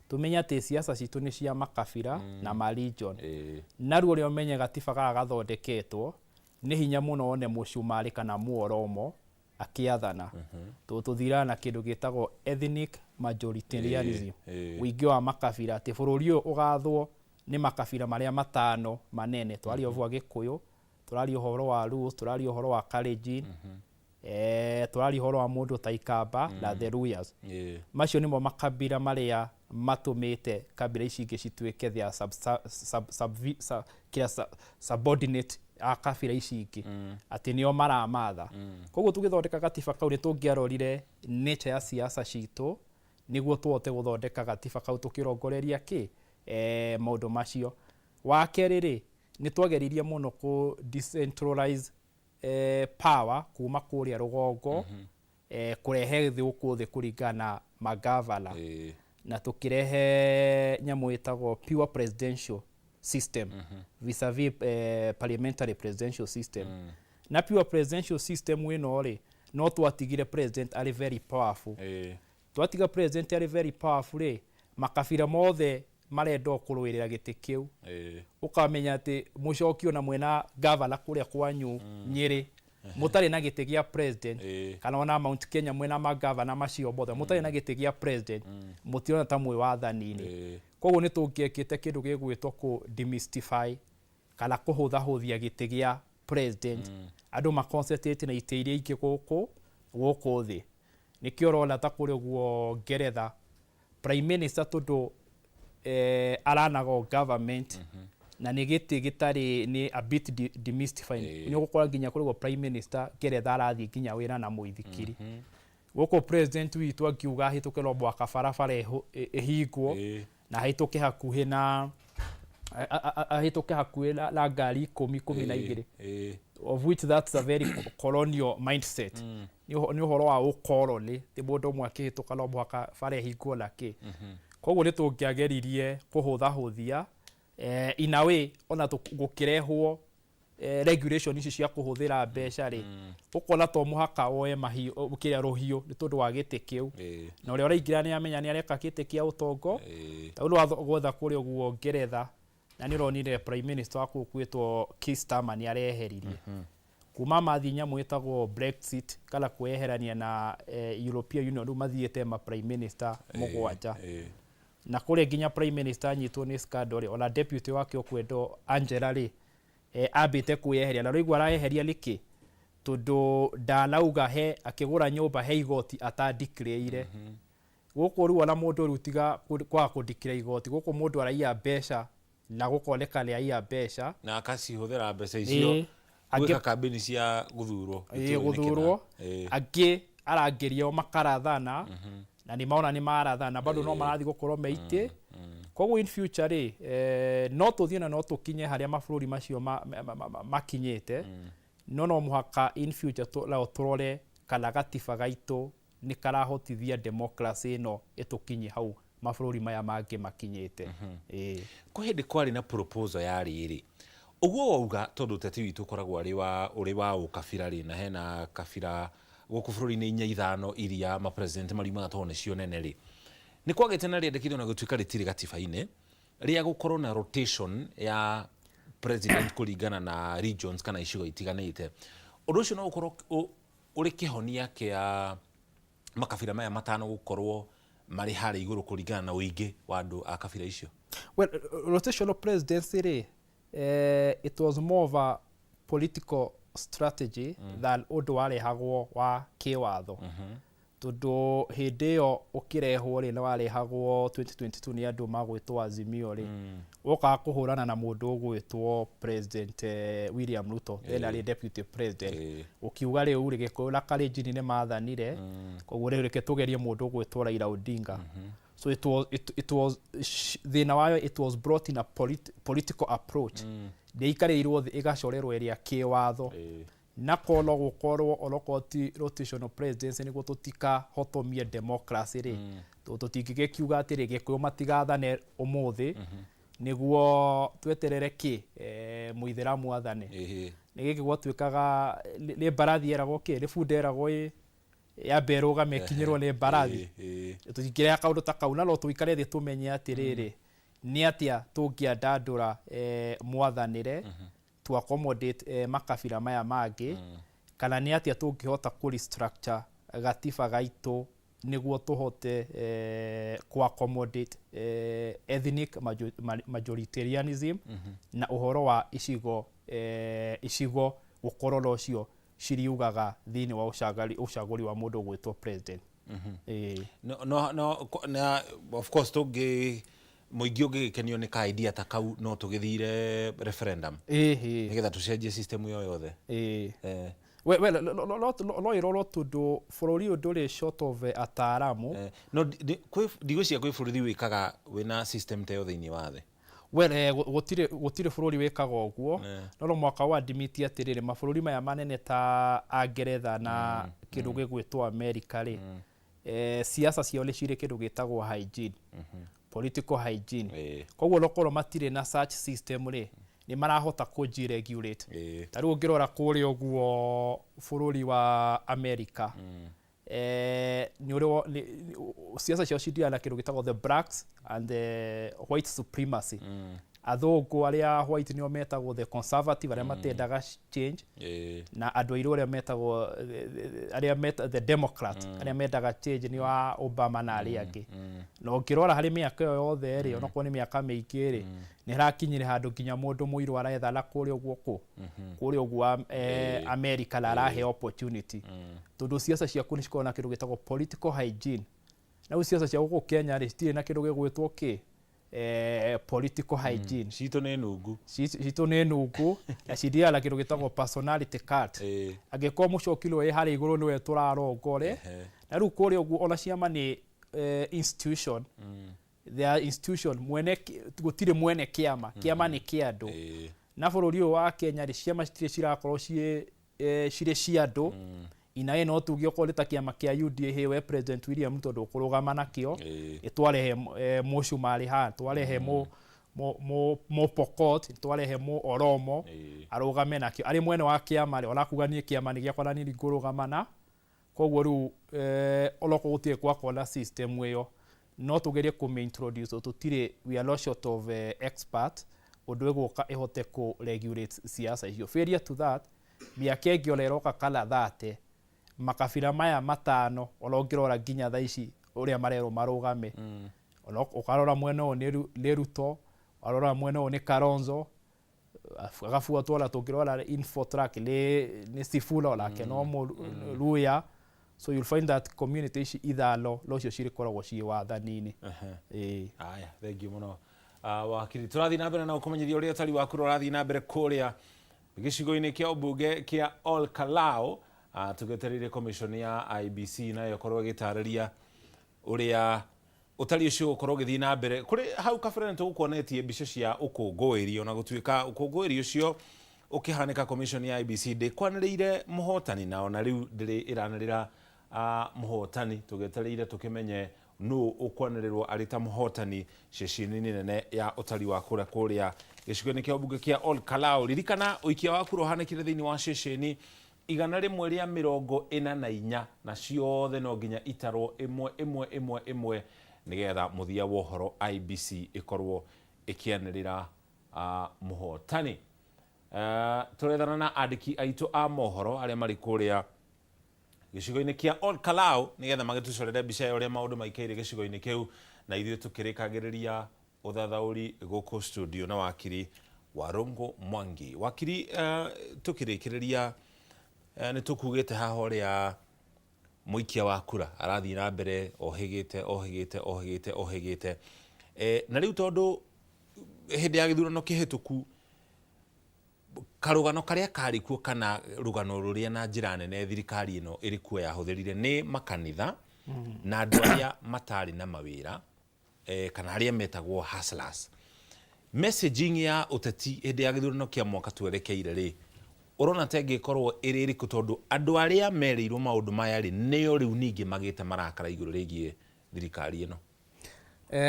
tumenya ati siasa citu ni cia makabira na ma region naruo rio menye gatiba gathondeketwo ni hinya muno one mucumari kana muoromo akiathana tuthira na kindu gitagwo ethnic majoritarianism wingi wa makabira ati bururi uyu ugathwo ni makabira maria matano manene twari ovwa Gikuyu turari uhoro wa Luo turari uhoro wa Kalenjin Tũrari horo wa mũndũ ta Ikamba na the Luyas. Macio nĩmo makabira marĩa matũmĩte kabira ici ingĩ cituĩke thea subordinate a kabira ici ingĩ atĩ nĩo maramatha. Koguo tũgĩthondeka gatiba kau nĩ tũngĩarorire nature ya siasa citũ nĩguo tũhote gũthondeka gatiba kau tũkĩrongoreria maũndũ macio. Wa kerĩ rĩ, nĩ twageririe mũno ku decentralize power kuma kũrĩa rũgongo kũrehe gũkũ thĩ kũringana magavana na tũkĩrehe nyamũ ĩtagwo pure presidential system vis-a-vis parliamentary presidential system. Na pure presidential system ĩno rĩ, no twatigire president arĩ very powerful. Twatiga president arĩ very powerful rĩ, makabira mothe marenda kũrũĩrĩra gĩtĩ kĩu. Ũkamenya atĩ mũcokio na mwena governor kũrĩa kwanyu Nyĩrĩ mũtarĩ na gĩtĩ gĩa president kana ona Mount Kenya mwena ma governor macio mothe mũtarĩ na gĩtĩ gĩa president mũtirona ta mwĩ wathani-inĩ. Koguo nĩ tũngĩekĩte kĩndũ gĩgwĩtwo ku demystify kana kũhũthahũthia gĩtĩ gĩa president. Andũ maconcentrate na itĩ iria ingĩ gũkũ thĩ. Nĩkĩo ũrona ta kũrĩ guo Ngeretha prime minister tondũ aranago government na nĩ gĩtĩ gĩtarĩ nĩ a bit demystifying. Nĩ ũgũkora nginya kũrĩ guo prime minister Ngeretha arathiĩ nginya wĩra na mũithikiri. Gũkũ president witũ akiuga hĩtũke no mwaka barabara ĩhingwo na hĩtũke hakuhĩ na ngari 12 of which that's a very colonial mindset. Nĩ ũhoro wa ũkoroni ti mũndũ ũmwe akĩhĩtũka no mwaka bara ĩhingwo na kĩ. Koguo nĩ tũngĩageririe kũhũthahũthia in a way ona gũkĩrehwo regulation ici cia kũhũthĩra mbeca rĩ, ũkona to mũhaka woe mahiũ kĩrĩa rũhiũ nĩ tondũ wa gĩtĩ kĩu, na ũrĩa ũraingĩra nĩ amenya nĩ areka gĩtĩ kĩa ũtongo. Ũrĩa gwetha kũrĩ guo Ngeretha na nĩ ũronire prime minister wa kũu kwĩtwo Keir Starmer nĩ areheririe kuma mathi nyamũ ĩtagwo Brexit kana kwĩyeherania na European Union. Rĩu mathiĩte ma prime minister mũgwanja na kũrĩ nginya prime minister anyitwo nĩ scandal ona deputy wake ũkwendwo Angela rĩ ambĩte kwĩyeheria. Na rĩu arayeheria nĩkĩ? Tondũ ndanauga akĩgũra nyũmba he igoti atandeclare. Gũkũ rĩu ona mũndũ rĩu tiga kwaga kũdeclare igoti, gũkũ mũndũ araiya mbeca na gũkoneka nĩ aiya mbeca na akacihũthĩra mbeca icio gwĩka kambĩni cia gũthurwo. Angĩ arangĩrio makarathana na nĩ maona nĩ marathana bado no marathiĩ gũkorwo meitĩ. Koguo in future rĩ no tũthiĩ na no tũkinye harĩa mabũrũri macio makinyĩte. No mũhaka in future tũrore kana gatiba gaitũ nĩ karahotithia democracy ĩno ĩtũkinye hau mabũrũri maya mangĩ makinyĩte. Kwa hĩndĩ kwarĩ na proposal ya rĩrĩ, ũguo wauga tondũ ũteti witũ ũkoragwo ũrĩ wa ũkabira rĩ, na hena kabira gũkũ bũrũri-inĩ 4-5 iria mapresident mariumaga tondũ nĩcio nene rĩ, nĩ kwagĩte na rĩendekithio na gũtuĩka rĩtirĩ gatiba-inĩ rĩa gũkorwo na rotation ya president kũringana na regions kana icigo itiganĩte. Ũndũ ũcio no ũkorwo ũrĩ kĩhonia kĩa makabira maya matano gũkorwo marĩ harĩ igũrũ kũringana na ũingĩ wa andũ a kabira icio. Well, rotational presidency rĩ, it was more of a political strategy than ũndũ warehagwo wa kĩwatho. Tondũ hĩndĩ ĩyo ũkĩrehwo rĩ, nĩ warehagwo 2022 nĩ andũ magwĩtwo Azimio rĩ, ũkaga kũhũrana na mũndũ ũgwĩtwo President William Ruto ena rĩ deputy president. Ũkiuga rĩu rĩ Gĩkũyũ na Kalenjin nĩ mathanire, koguo rĩu reke tũgerie mũndũ ũgwĩtwo Raila Odinga. So it was thĩna wayo, it was brought in a political approach. Ndĩikarĩirwo thĩ ĩgacorerwo ĩrĩa kĩwatho. Na kono gũkorwo onokoti rotational presidency nĩguo tũtikahotomie democracy rĩ, tũtingĩgĩkiuga atĩrĩ Gĩkũyũ matigathane ũmũthĩ nĩguo tweterere kĩ mũithĩramu athane. Nĩ gĩkĩ gwatuĩkaga nĩ mbarathi eragwo kĩ, nĩ bunda eragwo yambe ĩrũgame ĩkinyĩrwo nĩ mbarathi. Tũtingĩreha kaũndũ ta kau, na no tũikare thĩ tũmenye atĩrĩrĩ nĩ atĩa tũngĩandandũra mwathanĩre to accommodate makabira maya mangĩ, kana nĩ atĩa tũngĩhota kũ-restructure gatiba gaitũ nĩguo tũhote kũ-accommodate ethnic majoritarianism na ũhoro wa icigo gũkorwo nocio ciriugaga thiini wa ucaguri wa mundu gwitwo president. No of course tungi muingi ungikenio ni ka idea ta kau no tugithire referendum nigetha tucenjie system yo yothe. Well, iroro tundu bururi uyu nduri short of ataaramu. No ndigwiciria kwi bururi wikaga wina system ta yo thiini wa thi. Well, gutire bururi wikaga uguo no mwaka wa admit atiriri mabururi maya manene ta Angeretha na kindu gigwitwo America ri siasa ciao ni ciri kindu gitagwo hygiene, political hygiene. Koguo lokoro matire na such system ri ni marahota kujiregulate. Tari ungirora kuri uguo bururi wa America ni uri siasa ciao cidiana kindu gitagwo the blacks and the white supremacy. Athungu aria white nio metagwo the conservative aria matendaga change na andu airu aria metagwo aria the democrat aria mendaga change ni wa Obama na aria angi. No ngirora hari miaka yo yothe ri onako ni miaka miingi ri ni harakinyire handu nginya mundu muiru araetha la kuri uguo kuri uguo America la rahe opportunity tondu siasa ciaku ni cikona kindu gitagwo political hygiene. Na siasa cia guku Kenya ri citire na kindu gigwitwo political hygiene. Cito ne nungu na cidia la kindu gitagwo personality card. Agiko mucokilo hari iguru niwe turarongore na riu kuri uguo ona ciama ni institution. Their institution mwene gutire mwene kiama ni kiandu na bururi wa Kenya ri ciama citire cirakorwo cire ciandu inae no tugio koleta kiama kia UDA hewe President William Ruto ndukurugama nakio itwarehe mucumari ha twarehe mo Pokot twarehe mo Oromo arugame nakio ari mwene wa kiama ri orakuganie kiama ni giakora ni ngurugama koguo ru oloko gutie kwa kola system iyo no tugerie ku introduce tutire we are not short of expert undu eguka ihote ku regulate siasa hiyo. Failure to that miaka ingioleroka kala thate makabira maya matano olongirora nginya tha ici uria marero marugame ukarora mwena o ni Ruto arora mwena o ni Kalonzo agafuatwo la tungirora info track ni Sifuna ola keno Luya. So you'll find that community ici ithalo locio ciri koragwo ci wathanini. Aya thank you muno wakiri turathi na mbere na ukomenyithia uria tari waku urathi na mbere kuria gicigo-ini kia ubunge kia Ol Kalou tugeterire commission ya IBC nayo korwo gitariria uria utari ucio ukorwo githi na mbere kuri hau kabere tugukonetie mbica cia ukungwiri ona gutuika ukungwiri ucio ukihanika commission ya IBC ndikwanirire muhotani na ona riu ndiri iranirira muhotani tugeterire tukimenye no ukwanirirwo arita muhotani cecini nene ya utari wa kuria gicigo-ini kia ubunge kia Ol Kalou. Ririkana uikia wa kura uhanikire thiini wa ceceni igana rimwe ria 44 na ciothe no nginya itarwo imwe nigetha muthia wa uhoro IBC ikorwo ikianirira muhotani. Turethana na andiki aitu a mohoro aria mari kuria gicigo-ini kia Ol Kalou nigetha magitucorere mbica ya uria maundu maikaire gicigo-ini kiu na ithuĩ tukirikagiriria uthathauri guku studio na wakiri Warungu Mwangi. Wakiri tukirikiriria ni tukugite haha uria muikia wa kura arathi na mbere ohigite na riu tondu hindi ya githurano kihituku karugano karia karikuo kana rugano ruria na njira nene thirikari ino irikuo yahuthirire ni makanitha na andu aria matari na mawira kana aria metagwo hustlers. Messaging ya uteti hindi ya githurano kia mwaka twerekeire ri urona tenge korwo iririku tondu andu aria merirwo maundu maya ri nio riu ningi magite marakara iguru rigie thirikari ino.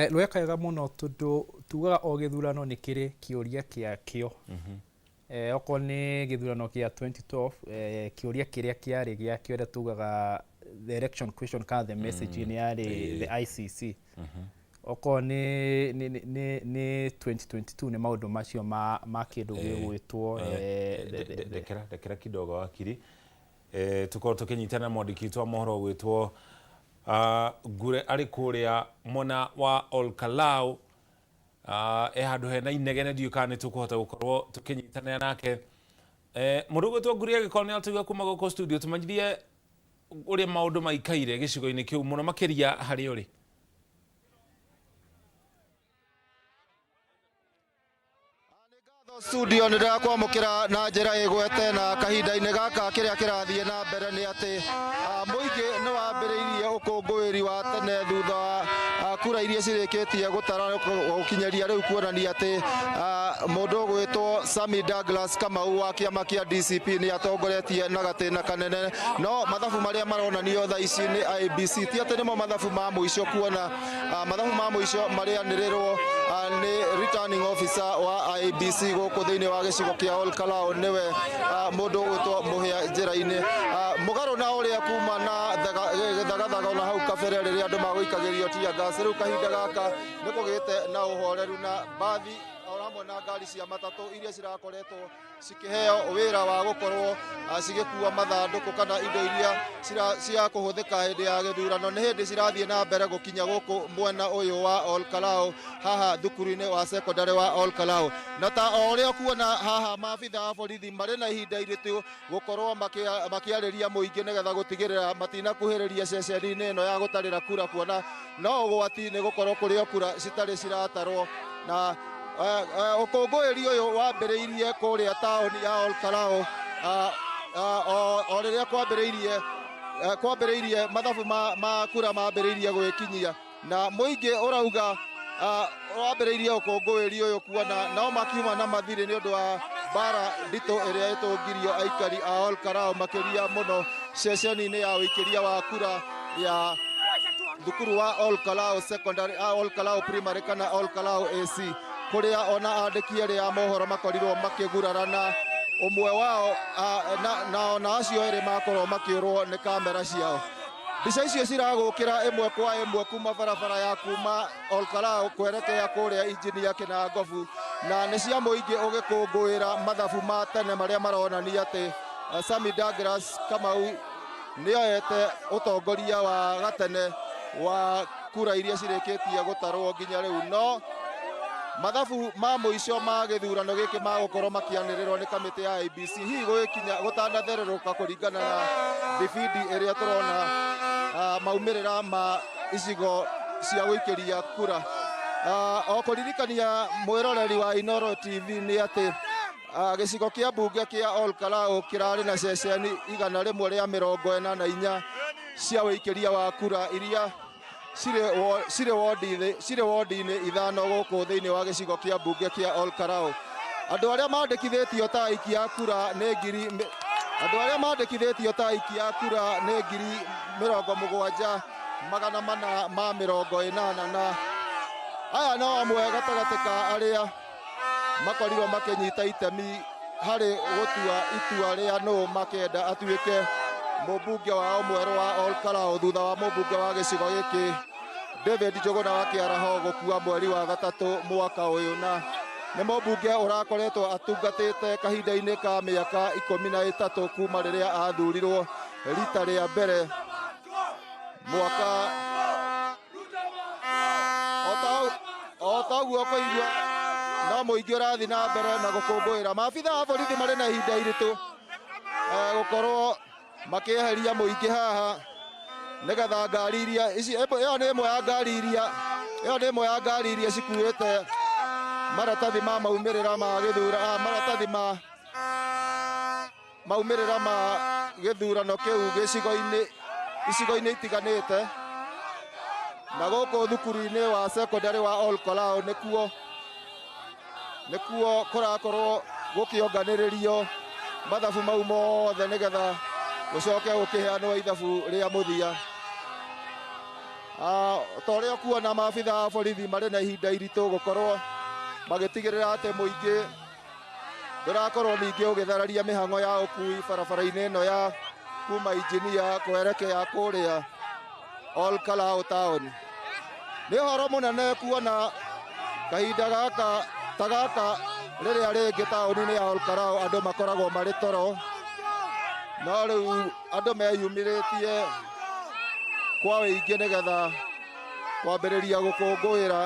Rwekega muno tondu tugaga o githurano ni kiri kiuria kia kio. Oko ni githurano kia 2012 kiuria kiria kiari gia kiore tugaga the election question ka the message ni yari the ICC. Oko ni 2022 ni maundu macio ma kindu gwitwo dekera kidogo wakiri tukorwo tukinyitana mwandiki twa mohoro gwitwo Gure ari kuria mona wa Ol Kalou handu hena inegene ndiukane tukuhota gukorwo tukinyitana nake Murugo twaguria gikoni atuga kuma goko studio tumanyirie uri maundu maikaire gicigo-ini kiu muno makiria hari uri. Studio nä ndärakwamå na njä ra ä gwete na kahinda-inä gaka kä rä a kä rathiä na mbere nä atä må ingä nä wambä rä irie å kå ngå ä ri wa tene thutha wa kura iria cirä kä tie gå tara gå kinyeria rä u kuonania atä må ndå å gwä two Sami Douglas Kamau wa kä ama kä a DCP nä atongoretie na gatä na kanene no mathabu marä a maronanio tha ici nä IEBC ti atä nä mo mathabu ma må ico kuona mathabu ma må ico marä anä rä rwo nä returning officer wa IEBC gå thä-inä wa gĩcigo kĩa Ol Kalou nĩwe mũndũ ũgwĩtwo mũhĩa njĩra-inĩ mũgarũ na ũrĩa kuma na thagathaga ona hau kabere rĩrĩa andũ magũikagĩrio tia gas rĩu kahinda gaka nĩ kũgĩte na ũhoreru na mbathi hamwe na ngari cia matatũ iria cirakoretwo cikĩheo wĩra wa gũkorwo cigĩkua mathandũkũ kana indo iria cia kũhũthĩka hĩndĩ ya gĩthurano nĩ hĩndĩ cirathiĩ na mbere gũkinya gũkũ mwena ũyũ wa Ol Kalou haha thukuru-inĩ wa secondary wa Ol Kalou na ta o ũrĩa kuona haha maabitha a borithi marĩ na ihinda iritũ gũkorwo makĩarĩria mũingĩ nĩgetha gũtigĩrĩra matinakuhĩrĩria ceceni-inĩ ĩno ya gũtarĩra kura kuona no ũgwati nĩ gũkorwo kũrĩ o kura citarĩ ciratarwo na ũkũngũĩri ũyũ wambĩrĩirie kũrĩa taũni ya Ol Kalou o rĩrĩa kwambĩrĩirie mathabu ma kura mambĩrĩirie gwĩkinyia na mũingĩ ũrauga wambĩrĩirie ũkũngũĩri ũyũ kuona no makiuma na mathirĩ nĩ ũndũ wa mbara nditũ ĩrĩa ĩtũngirio aikari a Ol Kalou makĩria mũno ceceni-inĩ ya ũikĩria wa kura ya thukuru wa Ol Kalou secondary Ol Kalou primary kana Ol Kalou AC kuria ona andiki erĩ a mohoro makorirwo makĩgurarana ũmwe wao na ona acio erĩ makorwo makĩũrwo nĩ kamera ciao mbica icio ciragũkĩra ĩmwe kwa ĩmwe kuma barabara ya kuma Ol Kalou kwerekea kũrĩa injinia Kinangofu na nĩ cia mũingĩ ũgĩkũngũĩra mathabu ma tene marĩa maronania atĩ Sami Douglas Kamau nĩoete ũtongoria wa gatene wa kura iria cirĩkĩtie gũtarwo nginya rĩu no mathabu ma mũico ma gĩthurano gĩkĩ magũkorwo makĩanĩrĩrwo nĩ kamĩtĩ ya IEBC hihi gũgĩkinya gũtanathererũka kũringana na thibindi ĩrĩa tũrona maumĩrĩra ma icigo cia gũikĩria kura o kũririkania mwĩroreri wa Inooro TV nĩ atĩ gĩcigo kĩa mbunge kĩa Ol Kalou kĩrarĩ na ceceni 144 cia wĩikĩria wa kura iria cirĩ wondi-inĩ ithano gũkũ thĩinĩ wa gĩcigo kĩa mbunge kĩa Ol Kalou andũ arĩa mandĩkithĩtio ta aiki a kura nĩ ngiri 70,480 na aya no amwe gatagatĩ ka arĩa makorirwo makĩnyita itemi harĩ gũtua itua rĩa nũ makenda atuĩke mũmbunge wao mwerũ wa Ol Kalou thutha wa mũmbunge wa gĩcigo gĩkĩ David Njuguna wa Kĩaraho gũkua mweri wa gatatũ mwaka ũyũ na nĩ mũmbunge ũrakoretwo atungatĩte kahinda-inĩ ka mĩaka 13 kuma rĩrĩa athurirwo rita rĩa mbere mwaka o ta ũguo kũigua no mũingĩ ũrathiĩ na mbere na gũkũngũĩra maabitha a borithi marĩ na ihinda iritũ gũkorwo makĩeheria mũingĩ haha nĩgetha ngari iria ĩyo nĩ ĩmwe ya ngari iria cikuĩte maratathi ma maumĩrĩra ma maratathi ma maumĩrĩra ma gĩthurano kĩu icigo-inĩ itiganĩte na gũkũ thukuru-inĩ wa secondary wa Ol Kalou nĩkuo kũrakorwo gũkĩonganĩrĩrio mathabu mau mothe nĩgetha gũcoke gũkĩheanwo ithabu rĩa mũthia ta ũrĩa kuona maabitha a borithi marĩ na ihinda iritũ gũkorwo magĩtigĩrĩra atĩ mũingĩ ndũrakorwo ningĩ ũgĩthararia mĩhang'o ya ũkui barabara-inĩ ĩno ya kuma injinia kwerekea kũrĩa Ol Kalou town nĩ ũhoro mũnene kuona kahinda gaka ta gaka rĩrĩa rĩngĩ taũni-inĩ ya Ol Kalou andũ makoragwo marĩ toro no rĩu andũ meyumĩrĩtie kwa wĩingĩ nĩgetha kwambĩrĩria gũkũngũĩra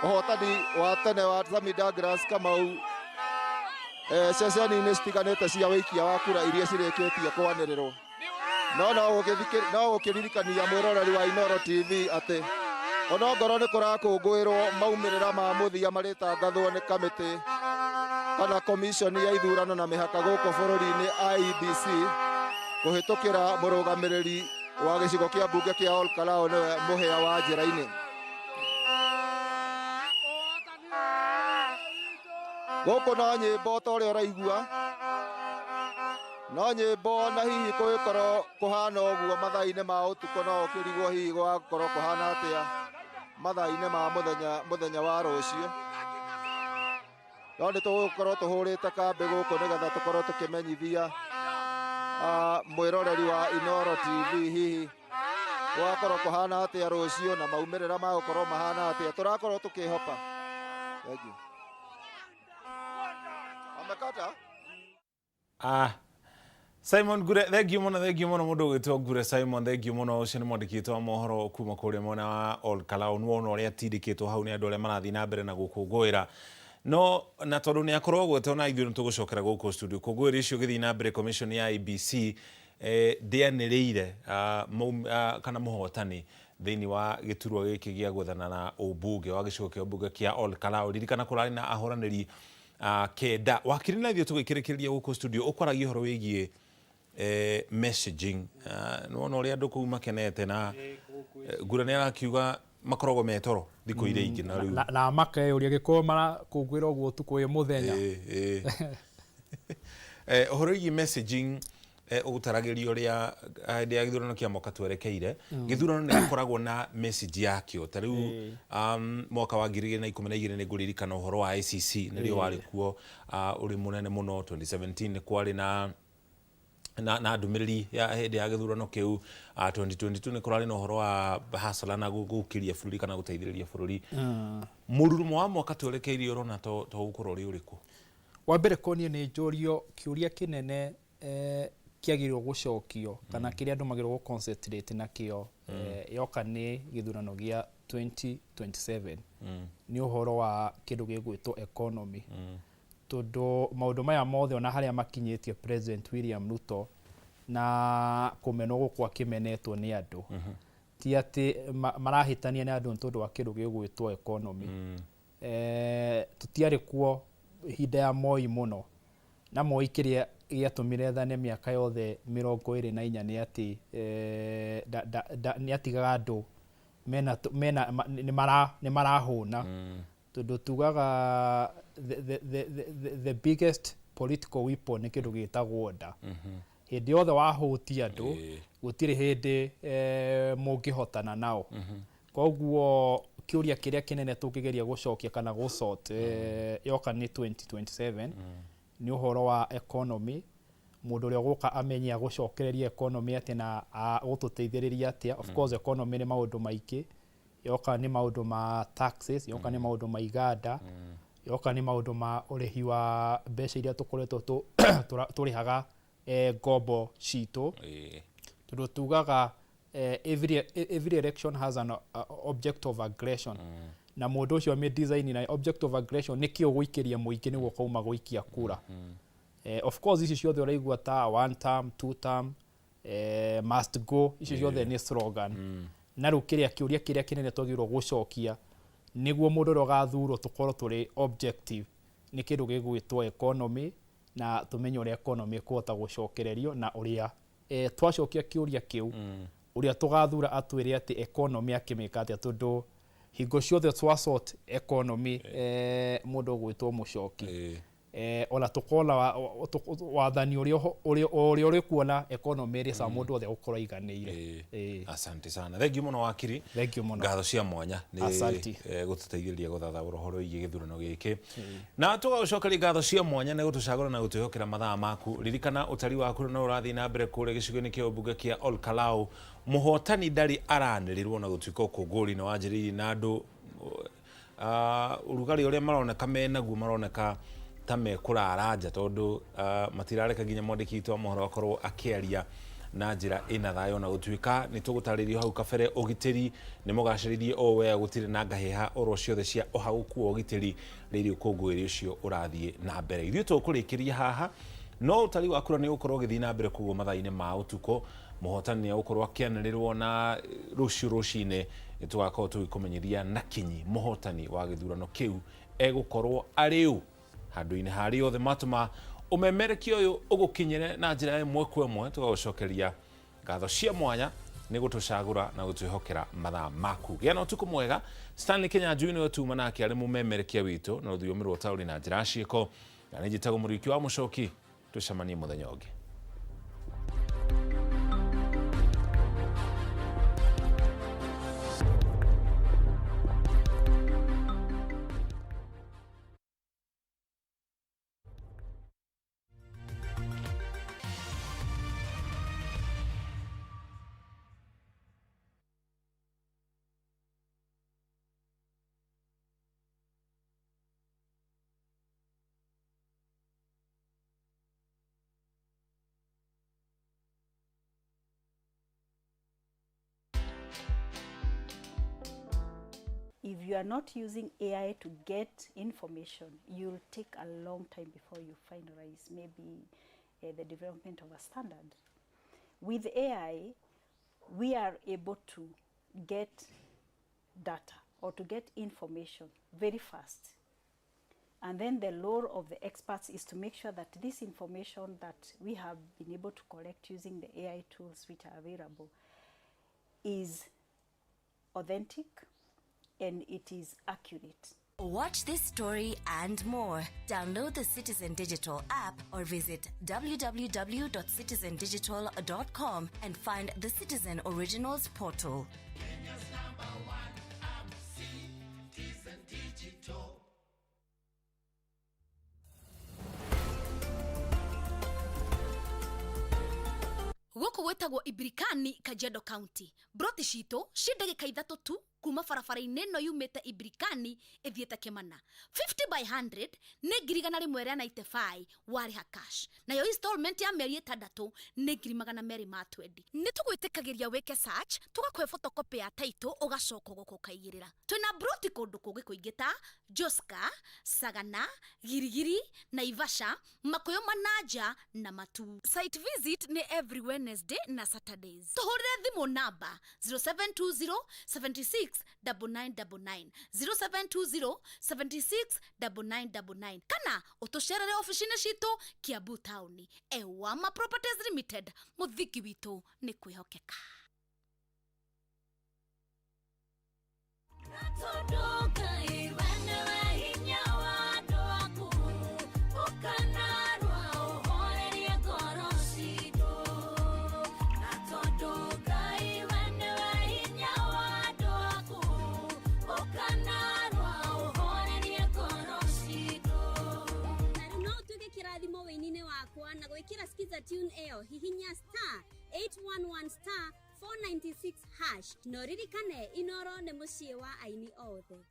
ũhotani wa tene wa Sami Douglas Kamau ceceni-inĩ citiganĩte cia wĩikia wa kura iria cirĩkĩtie kwanĩrĩrwo. No gũkĩririkania mwĩroreri wa Inooro TV atĩ ona ngoro nĩ kũrakũngũĩrwo maumĩrĩra ma mũthia marĩtangathwo nĩ kamĩtĩ kana komishoni ya ithurano na mĩhaka gũkũ bũrũri-inĩ IEBC kũhĩtũkĩra mũrũgamĩrĩri wa gĩcigo kĩa mbunge kĩa Ol Kalou nĩwe mũhĩa wa njĩra-inĩ. Gũkũ no nyĩmbo ta ũrĩa ũraigua, no nyĩmbo na hihi kũgĩkorwo kũhana ũguo mathaa-inĩ ma ũtukũ, no ũkĩrigwo hihi gũgakorwo kũhana atĩa mathaa-inĩ ma mũthenya wa rũciũ. No nĩ tũgũkorwo tũhũrĩte kambĩ gũkũ nĩgetha tũkorwo tũkĩmenyithia mwĩroreri wa Inooro TV hihi gũgakorwo kũhana atĩa rũciũ na maumĩrĩra ma gũkorwo mahana atĩa. Tũrakorwo tũkĩhopa. Thank you. Simon Gure, thank you muno mundu gwitwo Gure Simon, thank you muno. Ucio ni mwandikitwo wa mohoro kuma kuria mwena wa Ol Kalou, nuona uria tindikitwo hau ni andu aria marathii na mbere na gukungũira. No na tondu ni akorwo gwete ona ithuĩ nĩtũgũcokera gũkũ studio kũngũĩra icio gĩthiĩ na mbere commission ya IEBC ndĩanĩrĩire kana mũhotani thĩinĩ wa gĩturwa gĩkĩ gĩa gwethana na ũmbunge wa gĩcigo kĩa ũmbunge kĩa Ol Kalou. Ririkana kũrarĩ na ahũranĩri kenda. Wakiri na ithuĩ tũgĩkĩrĩkĩrĩria gũkũ studio ũkwaragia ũhoro wĩgiĩ messaging. Nuona ũrĩa andũ kũu makenete na Gura nĩ arakiuga makoragwo metoro thikũ iria ingĩ na rĩu na makeyũria gĩkorwo marakũngũĩra ũguo ũtukũ wĩ mũthenya. Ũhoro wĩgiĩ messaging ũgũtaragĩrio ũrĩa hĩndĩ ya gĩthurano kĩa mwaka twerekeire. Gĩthurano nĩ gĩkoragwo na message yakĩo. Ta rĩu mwaka wa 2012 nĩ ngũririkana ũhoro wa ICC nĩrĩo warĩ kuo ũrĩ mũnene mũno. 2017 nĩ kwarĩ na ndũmĩrĩri ya hĩndĩ ya gĩthurano kĩu. 2022 nĩ kũrarĩ na ũhoro wa hasala na gũkĩria bũrũri kana gũteithĩrĩria bũrũri. Mũrurumo wa mwaka twerekeire ũrona to gũkorwo ũrĩ ũrĩkũ? Wa mbere konie nĩ njũrio kĩũria kĩnene kĩagĩrĩirwo gũcokio kana kĩrĩa andũ magĩrĩirwo gũ-concentrate nakĩo yoka nĩ gĩthurano gĩa 2027 nĩ ũhoro wa kĩndũ gĩgwĩtwo economy. Tondũ maũndũ maya mothe ona harĩa makinyĩtie President William Ruto na kũmenwo gũkũ akĩmenetwo nĩ andũ, ti atĩ marahĩtania nĩ andũ tondũ wa kĩndũ gĩgwĩtwo economy. Tũtiarĩ kuo ihinda ya Moi mũno, na Moi kĩrĩa gĩatũmire thane mĩaka yothe 24 nĩ atĩ nĩ atigaga andũ nĩ marahũna. Tondũ tugaga the biggest political weapon nĩ kĩndũ gĩtagwo nda. Hĩndĩ yothe wahũtia andũ gũtirĩ hĩndĩ mũngĩhotana nao. Koguo kĩũria kĩrĩa kĩnene tũngĩgeria gũcokia kana gũsort yoka nĩ 2027 nĩ ũhoro wa economy. Mũndũ ũrĩa gũka amenye gũcokereria economy atĩ na gũtũteithĩrĩria atĩa. Of course economy nĩ maũndũ maingĩ. Yoka nĩ maũndũ ma taxes, yoka nĩ maũndũ ma iganda, yoka nĩ maũndũ ma ũrĩhi wa mbeca iria tũkoretwo tũrĩhaga ngombo citũ. Tondũ tugaga every election has an object of aggression. Na mũndũ ũcio ame design na object of aggression nĩ kĩo gũikĩria mũingĩ nĩguo kauma gũikia kura. Of course ici ciothe ũraigua ta one term, two term, must go, ici ciothe nĩ slogan. Na rĩu kĩũria kĩrĩa kĩnene twagĩrĩirwo gũcokia nĩguo mũndũ ũrĩa ũgathurwo tũkorwo tũrĩ objective nĩ kĩndũ gĩgwĩtwo economy, na tũmenye ũrĩa economy ĩkũhota gũcokererio na ũrĩa twacokia kĩũria kĩu ũrĩa tũgathura atwĩre atĩ economy akĩmĩka atĩa. Tondũ hingo ciothe twasort economy mũndũ ũgwĩtwo mũcoki ona tũkona wathani ũrĩa ũrĩ kuona economy ĩrĩ sa mũndũ othe gũkorwo iganĩire. Asante sana. Thengi mũno wakiri. Thengi mũno. Ngatho cia mwanya nĩ gũtũteithĩrĩria gũthathaũra ũhoro wĩgiĩ gĩthurano gĩkĩ. Na tũgagũcokeria ngatho cia mwanya nĩ gũtũcagũra na gũtwĩhokera mathaa maku. Ririkana ũtari waku no ũrathiĩ na mbere kũrĩa gĩcigo-inĩ kĩa ũmbunge kĩa Ol Kalou. Mũhotani ndarĩ aranĩrĩrwo na gũtuĩka ũkũngũĩri nĩ wanjĩrĩirie na andũ ũrugarĩ ũrĩa maroneka menaguo maroneka ta mekũrara nja tondũ matirareka nginya mwandĩki witũ wa mohoro akorwo akĩaria na njira ina thayo na gutuika ni tugutaririo hau kabere ugitiri ni mugaciririe o wea gutire na ngaheha oro ciothe cia ohaguku ugitiri riri ukungwiri ucio urathie na mbere ithuĩ tukurikiria haha no utari wa kura ni ukorwo githii na mbere kugo mathaine ma utuko muhotani ni ukorwo akianĩrĩrwo na rucine tugakorwo tugikumenyeria na kinyi muhotani wa githurano kiu egukorwo ariu handu-ini hari othe matuma umemerekia uyu ugukinyire na njira imwe kwa imwe tugagucokeria ngatho cia mwanya ni gutucagura na gutwihokera mathaa maku gia na utuku mwega. Stanley Kinyanjui ni tuma nake ari mumemerekia witu na ruthiũmi rwa taũri na njira ciĩko na nĩ njĩtagwo mũriki wa Mũchoki. Tucemanie mũthenya ũngĩ. If you are not using AI to get information, you'll take a long time before you finalize maybe the development of a standard. With AI, we are able to get data or to get information very fast. And then the role of the experts is to make sure that this information that we have been able to collect using the AI tools which are available is authentic and it is accurate. Watch this story and more. Download the Citizen Digital app or visit www.citizendigital.com and find the Citizen Originals portal. Gũkũ gwĩtagwo Ibrikani, Kajiado County. Broti citũ ci ndagĩka ithatũ tu kuma barabara-inĩ ĩno yumĩte Ibrikani ĩthiĩte Kĩmana. 50 by 100 nĩ 195 warĩha cash. Nayo installment ya mĩeri 6 nĩ 220. Nĩ tũgwĩtĩkagĩria wĩke search, tũgakũhe photocopy ya title ũgacoka gũkũ kaigĩrĩra. Twĩna broti kũndũ kũngĩ kũingĩ ta Joska, Sagana, Girigiri, Naivasha, Makuyu Mananja na Matu. Site visit ni every Wednesday na Saturdays. Tũhũrĩre thimũ namba 0720 76 9999 0720 76 9999 kana utucerere ofici-inĩ citũ Kiambu Town. Ewama Properties Limited, mũthiki witũ nĩ kwĩhokeka. Na gwikira skiza tune eo hihinya star 811 star 496 hash no ririkane inoro ne mucie wa aini othe.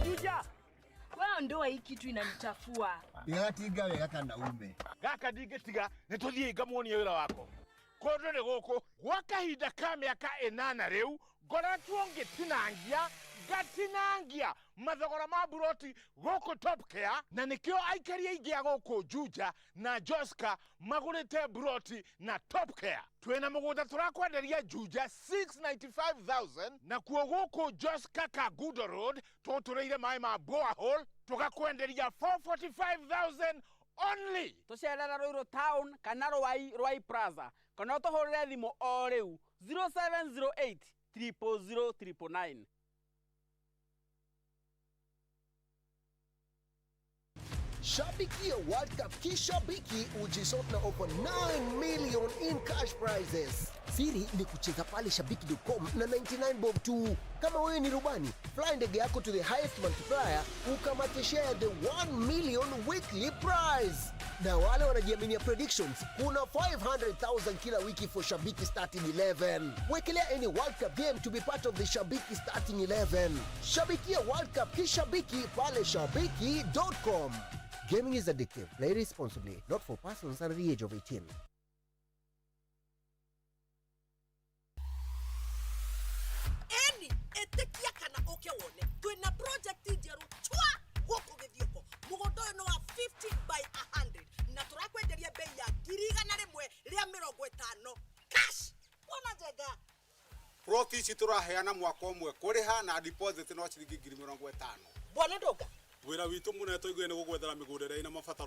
Juja wewe ndo hii kitu inanichafua. Igatiga wega kana ume gaka ndigitiga nĩ tũthiĩ ngamuonie wĩra wako kũndũ nĩ gũkũ gwa kahinda ka mĩaka 8 rĩu ngoretwo ngĩtinangia gatinangia mathogora ma buroti gũkũ Top Care na nĩkĩo aikaria aingĩ a gũkũ Juja na Joska magũrĩte buroti na Top Care. Twĩna mũgũnda tũrakwenderia Juja 695,000 na kuo gũkũ Joska Kagudo Road tũtũrĩire maĩ ma borehole tũgakwenderia 445,000 only. Tucerera Ruiru Town kana Rwai Plaza kana ũtũhũrĩre thimũ o rĩu 0708 000 999. Shabikia World Cup Kishabiki ujisort na over 9 million in cash prizes. Siri ni kucheza pale shabiki.com na 99 bob tu. Kama wewe ni rubani, fly ndege yako to the highest multiplier ukamate share the 1 million weekly prize. Na wale wanajiaminia predictions, kuna 500,000 kila wiki for Shabiki starting 11. Wekelea any World Cup game to be part of the Shabiki starting 11. Shabikia World Cup Kishabiki pale shabiki.com. Gaming is addictive. Play responsibly. Not for persons under the age of 18. Eni etekia kana oke wone. Twina project njeru chwa woko githioko. Mugondo no wa 50 by 100. Na turakwenderia bei ya giriga na rimwe ria 50. Cash. Wona jega. Proti ici turaheana mwaka umwe kuriha na deposit no ciringi 50,000. Bwana Ndoga. Wira witu muno tuigwe ni gugwethera migundire ina mabataro